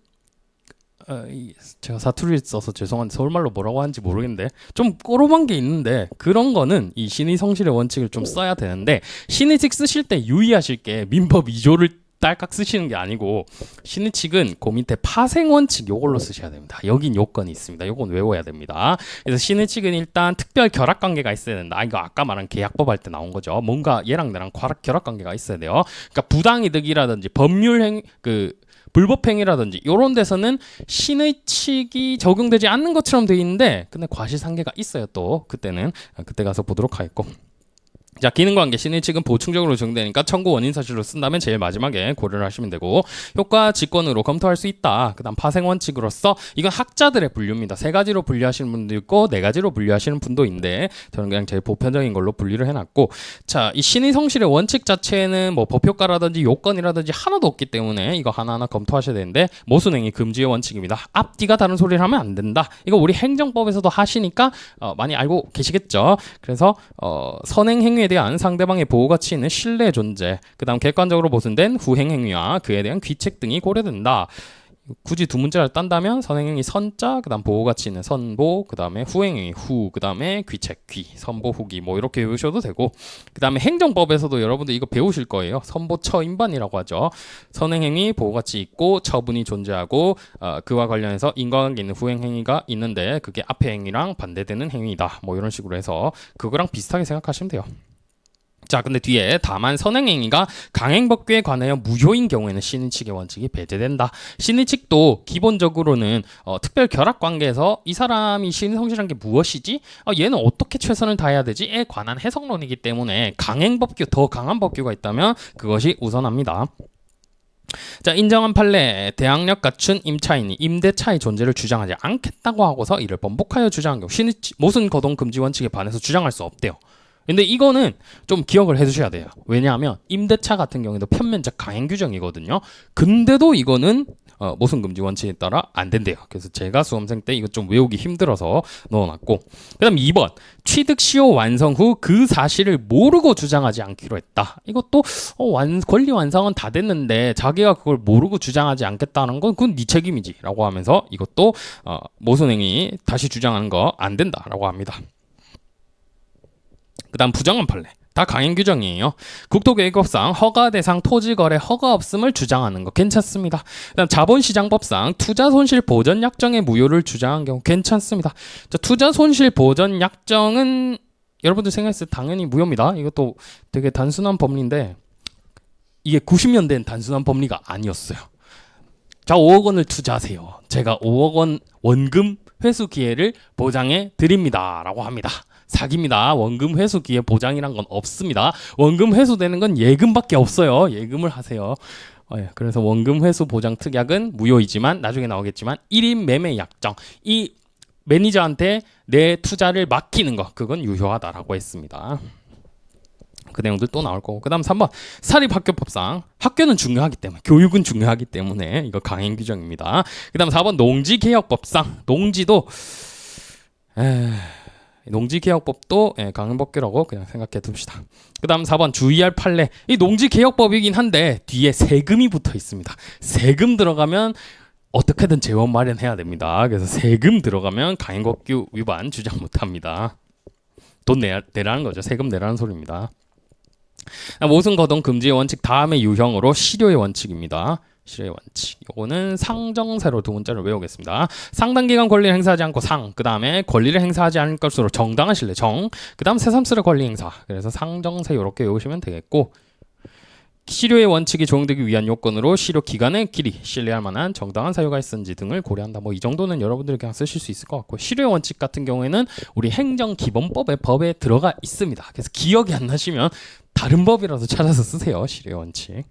제가 사투리를 써서 죄송한데 서울말로 뭐라고 하는지 모르겠는데 좀 꼬롬한 게 있는데 그런 거는 이 신의 성실의 원칙을 좀 써야 되는데 신의 칙 쓰실 때 유의하실 게 민법 2조를 딸깍 쓰시는 게 아니고 신의 칙은 그 밑에 파생 원칙 요걸로 쓰셔야 됩니다. 여긴 요건이 있습니다. 요건 외워야 됩니다. 그래서 신의 칙은 일단 특별 결합 관계가 있어야 된다. 이거 아까 말한 계약법 할 때 나온 거죠. 뭔가 얘랑 나랑 결합 관계가 있어야 돼요. 그러니까 부당이득이라든지 법률 행 불법행위라든지 이런 데서는 신의 칙이 적용되지 않는 것처럼 돼 있는데 근데 과실상계가 있어요. 또 그때는 그때 가서 보도록 하겠고. 자, 기능관계 신의 칙은 보충적으로 적용되니까 청구 원인 사실로 쓴다면 제일 마지막에 고려를 하시면 되고 효과 직권으로 검토할 수 있다. 그 다음 파생 원칙으로서 이건 학자들의 분류입니다. 세 가지로 분류하시는 분도 있고 네 가지로 분류하시는 분도 있는데 저는 그냥 제일 보편적인 걸로 분류를 해놨고 자, 이 신의 성실의 원칙 자체는 뭐 법효과라든지 요건이라든지 하나도 없기 때문에 이거 하나하나 검토하셔야 되는데 모순행위 금지의 원칙입니다. 앞뒤가 다른 소리를 하면 안 된다. 이거 우리 행정법에서도 하시니까 많이 알고 계시겠죠. 그래서 선행행위에 대한 상대방의 보호 가치 있는 신뢰 존재, 그 다음 객관적으로 모순된 후행 행위와 그에 대한 귀책 등이 고려된다. 굳이 두 문자를 딴다면 선행행위 선자, 그 다음 보호 가치 있는 선보, 그 다음에 후행행위 후, 그 다음에 귀책 귀, 선보 후기 뭐 이렇게 외우셔도 되고 그 다음에 행정법에서도 여러분들 이거 배우실 거예요. 선보 처임반이라고 하죠. 선행행위 보호 가치 있고 처분이 존재하고 그와 관련해서 인과관계 있는 후행행위가 있는데 그게 앞의 행위랑 반대되는 행위이다. 뭐 이런 식으로 해서 그거랑 비슷하게 생각하시면 돼요. 자, 근데 뒤에 다만 선행행위가 강행법규에 관하여 무효인 경우에는 신의 칙의 원칙이 배제된다. 신의 칙도 기본적으로는 특별 결합 관계에서 이 사람이 신의 성실한 게 무엇이지? 얘는 어떻게 최선을 다해야 되지?에 관한 해석론이기 때문에 강행법규, 더 강한 법규가 있다면 그것이 우선합니다. 자, 인정한 판례 대항력 갖춘 임차인이 임대차의 존재를 주장하지 않겠다고 하고서 이를 번복하여 주장한 경우 신의 모순 거동 금지 원칙에 반해서 주장할 수 없대요. 근데 이거는 좀 기억을 해두셔야 돼요. 왜냐하면 임대차 같은 경우에도 편면적 강행 규정이거든요. 근데도 이거는 모순 금지 원칙에 따라 안 된대요. 그래서 제가 수험생 때 이거 좀 외우기 힘들어서 넣어놨고, 그다음 2번 취득 시효 완성 후 그 사실을 모르고 주장하지 않기로 했다. 이것도 권리 완성은 다 됐는데 자기가 그걸 모르고 주장하지 않겠다는 건 그건 네 책임이지라고 하면서 이것도 모순행위 다시 주장하는 거 안 된다라고 합니다. 그다음 부정한 판례. 다 강행 규정이에요. 국토계획법상 허가 대상 토지 거래 허가 없음을 주장하는 거 괜찮습니다. 그다음 자본시장법상 투자 손실 보전 약정의 무효를 주장한 경우 괜찮습니다. 자, 투자 손실 보전 약정은 여러분들 생각했을 때 당연히 무효입니다. 이것도 되게 단순한 법리인데 이게 90년대엔 단순한 법리가 아니었어요. 자, 5억 원을 투자하세요. 제가 5억 원 원금 회수 기회를 보장해 드립니다라고 합니다. 사기입니다. 원금 회수 기회 보장이란 건 없습니다. 원금 회수되는 건 예금밖에 없어요. 예금을 하세요. 그래서 원금 회수 보장 특약은 무효이지만 나중에 나오겠지만 1인 매매 약정, 이 매니저한테 내 투자를 맡기는 거 그건 유효하다라고 했습니다. 그 내용들 또 나올 거고. 그 다음 3번 사립학교법상 학교는 중요하기 때문에 교육은 중요하기 때문에 이거 강행 규정입니다. 그 다음 4번 농지개혁법상 농지도 농지개혁법도 강행법규라고 그냥 생각해 둡시다. 그 다음 4번 주의할 판례. 이 농지개혁법이긴 한데 뒤에 세금이 붙어 있습니다. 세금 들어가면 어떻게든 재원 마련해야 됩니다. 그래서 세금 들어가면 강행법규 위반 주장 못합니다. 돈 내라는 거죠. 세금 내라는 소리입니다. 모순 거동 금지의 원칙 다음에 유형으로 실효의 원칙입니다. 실효의 원칙. 이거는 상정세로 두 문자를 외우겠습니다. 상당기간 권리를 행사하지 않고 상, 그 다음에 권리를 행사하지 않을 것으로 정당한 신뢰 정, 그 다음 새삼스레 권리 행사. 그래서 상정세 이렇게 외우시면 되겠고, 실효의 원칙이 적용되기 위한 요건으로 실효 기간의 길이, 신뢰할 만한 정당한 사유가 있는지 등을 고려한다. 뭐 이 정도는 여러분들이 그냥 쓰실 수 있을 것 같고, 실효의 원칙 같은 경우에는 우리 행정기본법의 법에 들어가 있습니다. 그래서 기억이 안 나시면 다른 법이라도 찾아서 쓰세요. 실효의 원칙.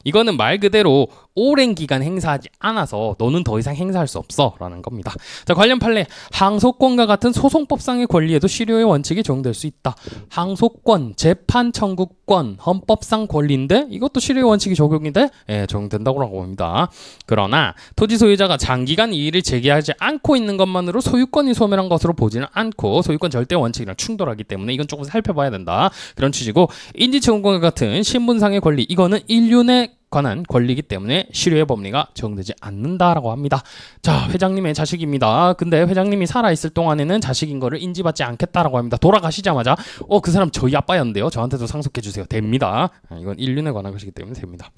이거는 말 그대로 오랜 기간 행사하지 않아서 너는 더 이상 행사할 수 없어 라는 겁니다. 자, 관련 판례. 항소권과 같은 소송법상의 권리에도 실효의 원칙이 적용될 수 있다. 항소권, 재판 청구권, 헌법상 권리인데 이것도 실효의 원칙이 적용인데 적용된다고 하고 봅니다. 그러나 토지 소유자가 장기간 이의를 제기하지 않고 있는 것만으로 소유권이 소멸한 것으로 보지는 않고 소유권 절대 원칙이랑 충돌하기 때문에 이건 조금 살펴봐야 된다. 그런 취지고, 인지청구권과 같은 신분상의 권리, 이거는 인륜에 관한 권리이기 때문에 실효의 법리가 적용되지 않는다라고 합니다. 자, 회장님의 자식입니다. 근데 회장님이 살아있을 동안에는 자식인 거를 인지받지 않겠다라고 합니다. 돌아가시자마자 그 사람 저희 아빠였는데요. 저한테도 상속해 주세요. 됩니다. 이건 인륜에 관한 것이기 때문에 됩니다.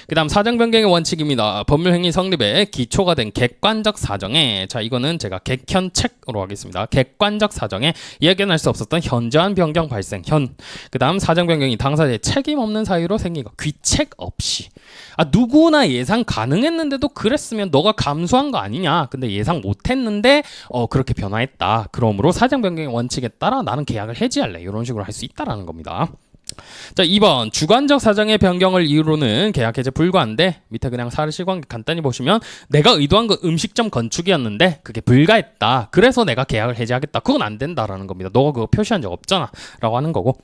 그 다음 사정 변경의 원칙입니다. 법률행위 성립에 기초가 된 객관적 사정에, 자 이거는 제가 객현책으로 하겠습니다. 객관적 사정에 예견할 수 없었던 현저한 변경 발생 그 다음 사정 변경이 당사자의 책임 없는 사유로 생긴 거 귀책 없이. 누구나 예상 가능했는데도 그랬으면 너가 감수한 거 아니냐. 근데 예상 못했는데 그렇게 변화했다. 그러므로 사정 변경의 원칙에 따라 나는 계약을 해지할래. 이런 식으로 할 수 있다라는 겁니다. 자, 2번 주관적 사정의 변경을 이유로는 계약 해제 불가한데, 밑에 그냥 사실관계 간단히 보시면 내가 의도한 건 음식점 건축이었는데 그게 불가했다. 그래서 내가 계약을 해제하겠다. 그건 안 된다라는 겁니다. 너가 그거 표시한 적 없잖아 라고 하는 거고.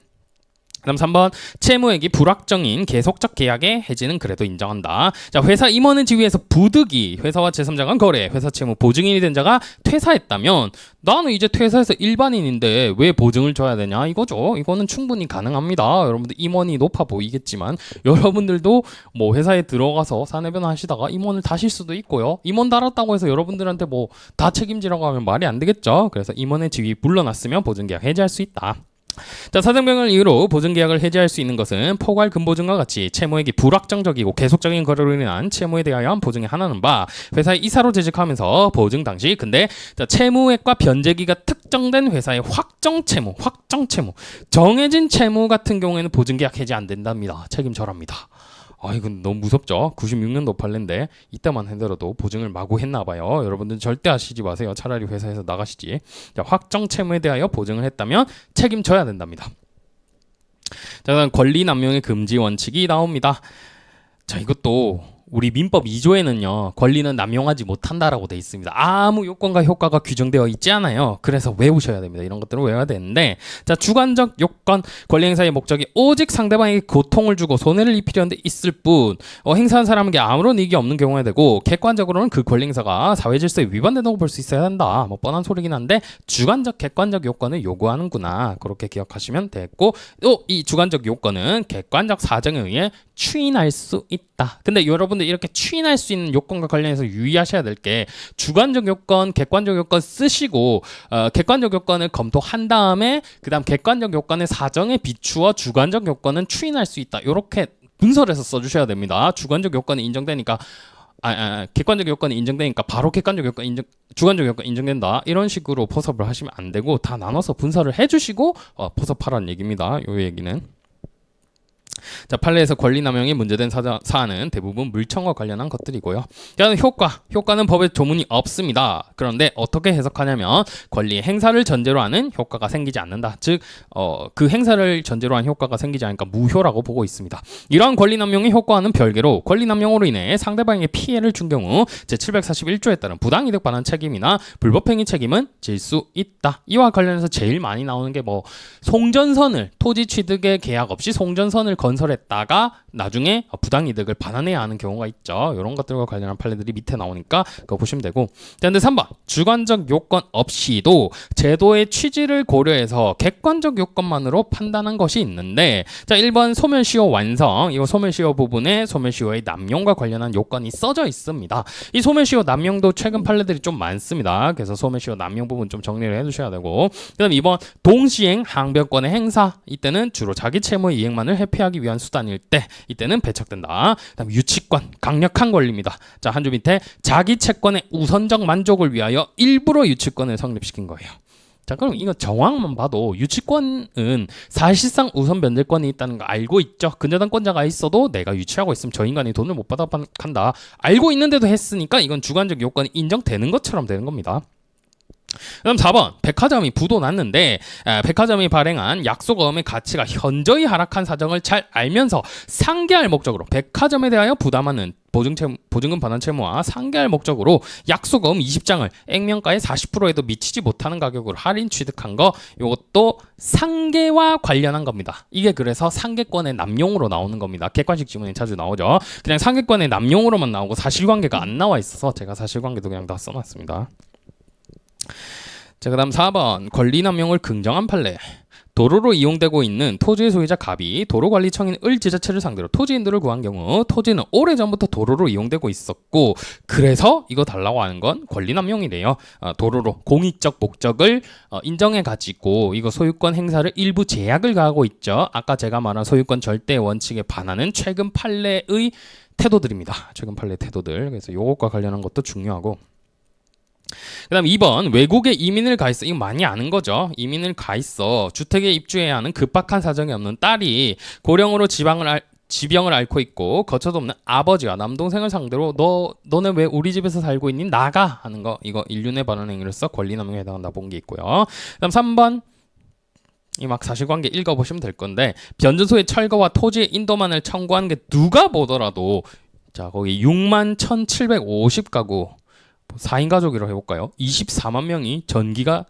그다음 3번 채무액이 불확정인 계속적 계약의 해지는 그래도 인정한다. 자, 회사 임원을 지위해서 부득이 회사와 제3자 간 거래, 회사 채무 보증인이 된 자가 퇴사했다면 나는 이제 퇴사해서 일반인인데 왜 보증을 줘야 되냐 이거죠. 이거는 충분히 가능합니다. 여러분들 임원이 높아 보이겠지만 여러분들도 뭐 회사에 들어가서 사내변화 하시다가 임원을 다실 수도 있고요. 임원 달았다고 해서 여러분들한테 뭐 다 책임지라고 하면 말이 안 되겠죠. 그래서 임원의 지위 물러났으면 보증계약 해지할 수 있다. 자, 사정변경을 이유로 보증계약을 해지할 수 있는 것은 포괄 금보증과 같이 채무액이 불확정적이고 계속적인 거래로 인한 채무에 대하여 보증이 하나는 바, 회사의 이사로 재직하면서 보증 당시 근데 채무액과 변제기가 특정된 회사의 확정 채무 정해진 채무 같은 경우에는 보증계약 해지 안 된답니다. 책임절합니다. 이건 너무 무섭죠. 96년도 판례인데 이때만 해더라도 보증을 마구 했나봐요. 여러분들 절대 하시지 마세요. 차라리 회사에서 나가시지. 자, 확정 채무에 대하여 보증을 했다면 책임져야 된답니다. 자, 그다음 권리 남용의 금지 원칙이 나옵니다. 자, 이것도 우리 민법 2조에는요 권리는 남용하지 못한다라고 돼 있습니다. 아무 요건과 효과가 규정되어 있지 않아요. 그래서 외우셔야 됩니다. 이런 것들을 외워야 되는데, 자, 주관적 요건, 권리 행사의 목적이 오직 상대방에게 고통을 주고 손해를 입히려는 데 있을 뿐 행사한 사람에게 아무런 이익이 없는 경우에 되고, 객관적으로는 그 권리 행사가 사회 질서에 위반된다고 볼 수 있어야 한다. 뭐 뻔한 소리긴 한데 주관적 객관적 요건을 요구하는구나, 그렇게 기억하시면 되겠고, 또 이 주관적 요건은 객관적 사정에 의해 추인할 수 있다. 근데 여러분들 이렇게 추인할 수 있는 요건과 관련해서 유의하셔야 될 게, 주관적 요건, 객관적 요건 쓰시고 객관적 요건을 검토한 다음에 그다음 객관적 요건의 사정에 비추어 주관적 요건은 추인할 수 있다. 이렇게 문서에서 써주셔야 됩니다. 주관적 요건이 인정되니까 객관적 요건이 인정되니까 바로 객관적 요건 주관적 요건 인정된다, 이런 식으로 포섭을 하시면 안 되고 다 나눠서 분석을 해주시고 포섭하라는 얘기입니다. 요 얘기는. 자, 판례에서 권리 남용이 문제된 사안은 대부분 물청과 관련한 것들이고요. 다음 효과는 법에 조문이 없습니다. 그런데 어떻게 해석하냐면 권리 행사를 전제로 하는 효과가 생기지 않는다. 즉 그 행사를 전제로 한 효과가 생기지 않으니까 무효라고 보고 있습니다. 이러한 권리 남용의 효과와는 별개로 권리 남용으로 인해 상대방에게 피해를 준 경우 제741조에 따른 부당이득 반환 책임이나 불법행위 책임은 질 수 있다. 이와 관련해서 제일 많이 나오는 게 뭐 송전선을, 토지 취득의 계약 없이 송전선을 건설했다가 나중에 부당이득을 반환해야 하는 경우가 있죠. 이런 것들과 관련한 판례들이 밑에 나오니까 그거 보시면 되고. 그런데 3번 주관적 요건 없이도 제도의 취지를 고려해서 객관적 요건만으로 판단한 것이 있는데, 자, 1번 소멸시효 완성, 이거 소멸시효 부분에 소멸시효의 남용과 관련한 요건이 써져 있습니다. 이 소멸시효 남용도 최근 판례들이 좀 많습니다. 그래서 소멸시효 남용 부분 좀 정리를 해두셔야 되고, 그 다음 2번 동시행 항변권의 행사, 이때는 주로 자기 채무의 이행만을 회피하기 위한 수단일 때 이때는 배척된다. 그다음 유치권, 강력한 권리입니다. 자, 한 줄 밑에 자기 채권의 우선적 만족을 위하여 일부러 유치권을 성립시킨 거예요. 자, 그럼 이거 정황만 봐도 유치권은 사실상 우선 변제권이 있다는 거 알고 있죠. 근저당권자가 있어도 내가 유치하고 있으면 저 인간이 돈을 못 받아간다 알고 있는데도 했으니까 이건 주관적 요건이 인정되는 것처럼 되는 겁니다. 그럼 4번 백화점이 부도 났는데 백화점이 발행한 약속어음의 가치가 현저히 하락한 사정을 잘 알면서 상계할 목적으로 백화점에 대하여 부담하는 보증금 반환 채무와 상계할 목적으로 약속어음 20장을 액면가의 40%에도 미치지 못하는 가격으로 할인 취득한 거, 이것도 상계와 관련한 겁니다. 이게 그래서 상계권의 남용으로 나오는 겁니다. 객관식 지문에 자주 나오죠. 그냥 상계권의 남용으로만 나오고 사실관계가 안 나와 있어서 제가 사실관계도 그냥 다 써놨습니다. 자, 그 다음 4번 권리남용을 긍정한 판례. 도로로 이용되고 있는 토지의 소유자 갑이 도로관리청인 을 지자체를 상대로 토지인들을 구한 경우 토지는 오래전부터 도로로 이용되고 있었고, 그래서 이거 달라고 하는 건 권리남용이래요. 도로로 공익적 목적을 인정해가지고 이거 소유권 행사를 일부 제약을 가하고 있죠. 아까 제가 말한 소유권 절대 원칙에 반하는 최근 판례의 태도들입니다. 최근 판례 태도들. 그래서 요것과 관련한 것도 중요하고, 그 다음 2번 외국에 이민을 가 있어. 이거 많이 아는 거죠. 이민을 가 있어. 주택에 입주해야 하는 급박한 사정이 없는 딸이 고령으로 지병을 앓고 있고 거처도 없는 아버지와 남동생을 상대로 너네 왜 우리 집에서 살고 있니? 나가! 하는 거, 이거 인륜에 반하는 행위로서 권리남용에 해당한다 본 게 있고요. 그 다음 3번 이 막 사실관계 읽어보시면 될 건데, 변전소의 철거와 토지의 인도만을 청구하는 게 누가 보더라도, 자, 거기 61,750가구 4인 가족이라고 해볼까요? 24만 명이 전기가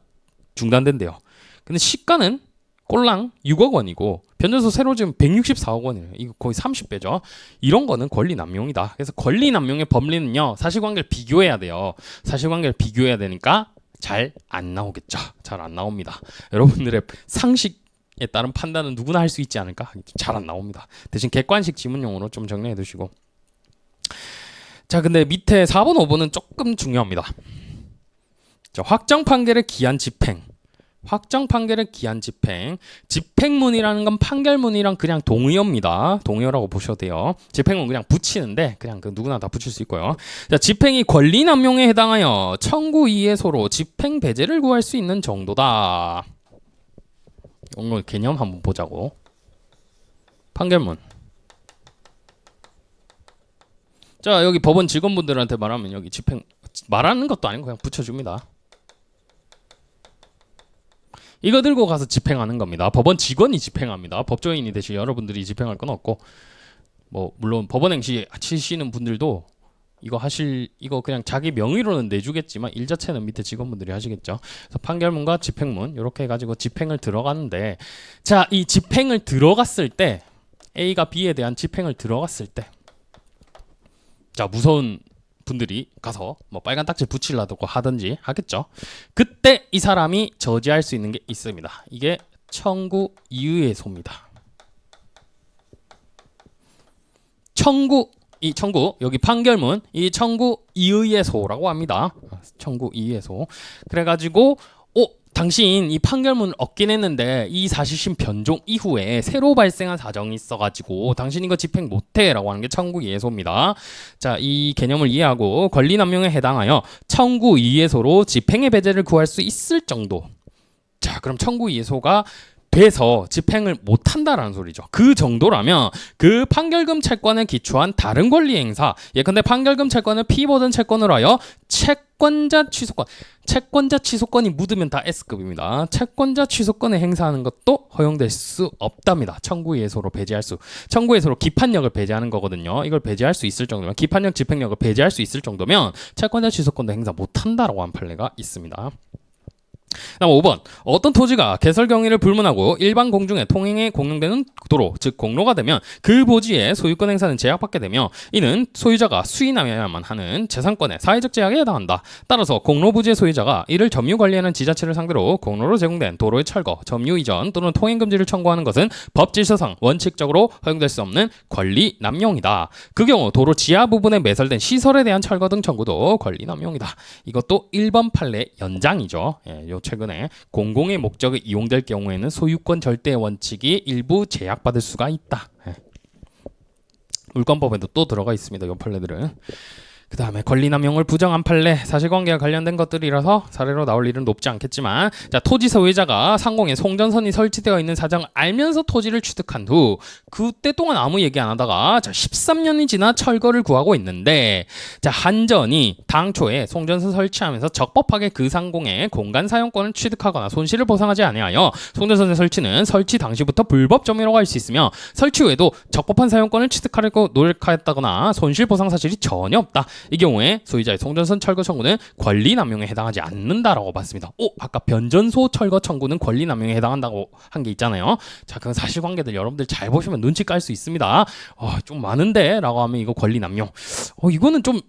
중단된대요. 근데 시가는 꼴랑 6억 원이고 변전소 새로 지금 164억 원이에요. 이거 거의 30배죠. 이런 거는 권리 남용이다. 그래서 권리 남용의 법리는요, 사실관계를 비교해야 돼요. 사실관계를 비교해야 되니까 잘 안 나오겠죠. 잘 안 나옵니다. 여러분들의 상식에 따른 판단은 누구나 할 수 있지 않을까? 잘 안 나옵니다. 대신 객관식 지문용으로 좀 정리해 두시고. 자, 근데 밑에 4번, 5번은 조금 중요합니다. 자, 확정 판결의 기한 집행. 확정 판결의 기한 집행. 집행문이라는 건 판결문이랑 그냥 동의어입니다. 동의어라고 보셔도 돼요. 집행문 그냥 붙이는데 그냥 그 누구나 다 붙일 수 있고요. 자, 집행이 권리남용에 해당하여 청구 이해소로 집행 배제를 구할 수 있는 정도다. 이거 개념 한번 보자고. 판결문. 자, 여기 법원 직원분들한테 말하면 여기 집행 말하는 것도 아니고 그냥 붙여줍니다. 이거 들고 가서 집행하는 겁니다. 법원 직원이 집행합니다. 법조인이 대신 여러분들이 집행할 건 없고, 뭐 물론 법원행시 치시는 분들도 이거 그냥 자기 명의로는 내주겠지만 일 자체는 밑에 직원분들이 하시겠죠. 그래서 판결문과 집행문 이렇게 해가지고 집행을 들어가는데, 자, 이 집행을 들어갔을 때 A가 B에 대한 집행을 들어갔을 때, 자, 무서운 분들이 가서 뭐 빨간 딱지 붙이려고 하든지 하겠죠. 그때 이 사람이 저지할 수 있는 게 있습니다. 이게 청구 이의해소입니다. 청구 여기 판결문 이 청구 이의해소라고 합니다. 청구 이의해소. 그래가지고 당신 이 판결문을 얻긴 했는데 이 사실심 변종 이후에 새로 발생한 사정이 있어가지고 당신 이거 집행 못해라고 하는 게 청구 이의해소입니다. 자, 이 개념을 이해하고 권리 남용에 해당하여 청구 이의해소로 집행의 배제를 구할 수 있을 정도. 자, 그럼 청구 이의해소가 돼서 집행을 못한다라는 소리죠. 그 정도라면 그 판결금 채권에 기초한 다른 권리 행사, 예컨대 판결금 채권을 피보전 채권으로 하여 채권자 취소권이 묻으면 다 S급입니다. 채권자 취소권을 행사하는 것도 허용될 수 없답니다. 청구이해소로 청구이해소로 기판력을 배제하는 거거든요. 이걸 배제할 수 있을 정도면, 기판력 집행력을 배제할 수 있을 정도면 채권자 취소권도 행사 못한다라고 한 판례가 있습니다. 다음 5번. 어떤 토지가 개설 경위를 불문하고 일반 공중에 통행에 공용되는 도로, 즉 공로가 되면 그 부지의 소유권 행사는 제약받게 되며 이는 소유자가 수인하여야만 하는 재산권의 사회적 제약에 해당한다. 따라서 공로 부지의 소유자가 이를 점유 관리하는 지자체를 상대로 공로로 제공된 도로의 철거, 점유 이전 또는 통행 금지를 청구하는 것은 법 질서상 원칙적으로 허용될 수 없는 권리 남용이다. 그 경우 도로 지하 부분에 매설된 시설에 대한 철거 등 청구도 권리 남용이다. 이것도 1번 판례 연장이죠. 요 최근에 공공의 목적에 이용될 경우에는 소유권 절대 원칙이 일부 제약받을 수가 있다. 물권법에도 또 들어가 있습니다. 이 판례들은. 그 다음에 권리남용을 부정한 판례, 사실관계와 관련된 것들이라서 사례로 나올 일은 높지 않겠지만, 자, 토지 소유자가 상공에 송전선이 설치되어 있는 사정을 알면서 토지를 취득한 후 그때 동안 아무 얘기 안 하다가 13년이 지나 철거를 구하고 있는데, 자, 한전이 당초에 송전선 설치하면서 적법하게 그 상공에 공간 사용권을 취득하거나 손실을 보상하지 아니하여 송전선의 설치는 설치 당시부터 불법 점유라고 할 수 있으며 설치 후에도 적법한 사용권을 취득하려고 노력하였다거나 손실 보상 사실이 전혀 없다. 이 경우에 소유자의 송전선 철거 청구는 권리 남용에 해당하지 않는다라고 봤습니다. 아까 변전소 철거 청구는 권리 남용에 해당한다고 한 게 있잖아요. 자, 그 사실관계들 여러분들 잘 보시면 눈치 깔 수 있습니다. 좀 많은데 라고 하면 이거 권리 남용. 이거는 좀,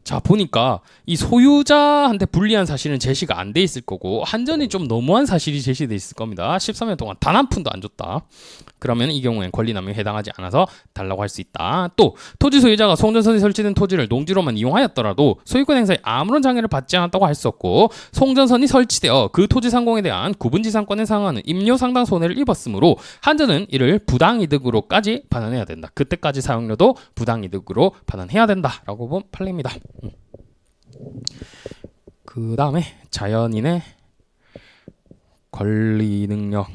자, 보니까 이 소유자한테 불리한 사실은 제시가 안 돼 있을 거고 한전이 좀 너무한 사실이 제시돼 있을 겁니다. 13년 동안 단 한 푼도 안 줬다. 그러면 이 경우엔 권리남용에 해당하지 않아서 달라고 할 수 있다. 또 토지 소유자가 송전선이 설치된 토지를 농지로만 이용하였더라도 소유권 행사에 아무런 장애를 받지 않았다고 할 수 없고, 송전선이 설치되어 그 토지 상공에 대한 구분지상권에 상하는 임료 상당 손해를 입었으므로 한전은 이를 부당이득으로까지 반환해야 된다. 그때까지 사용료도 부당이득으로 반환해야 된다라고 본 판례입니다. 그 다음에 자연인의 권리 능력,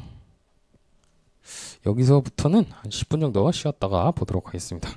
여기서부터는 한 10분 정도 쉬었다가 보도록 하겠습니다.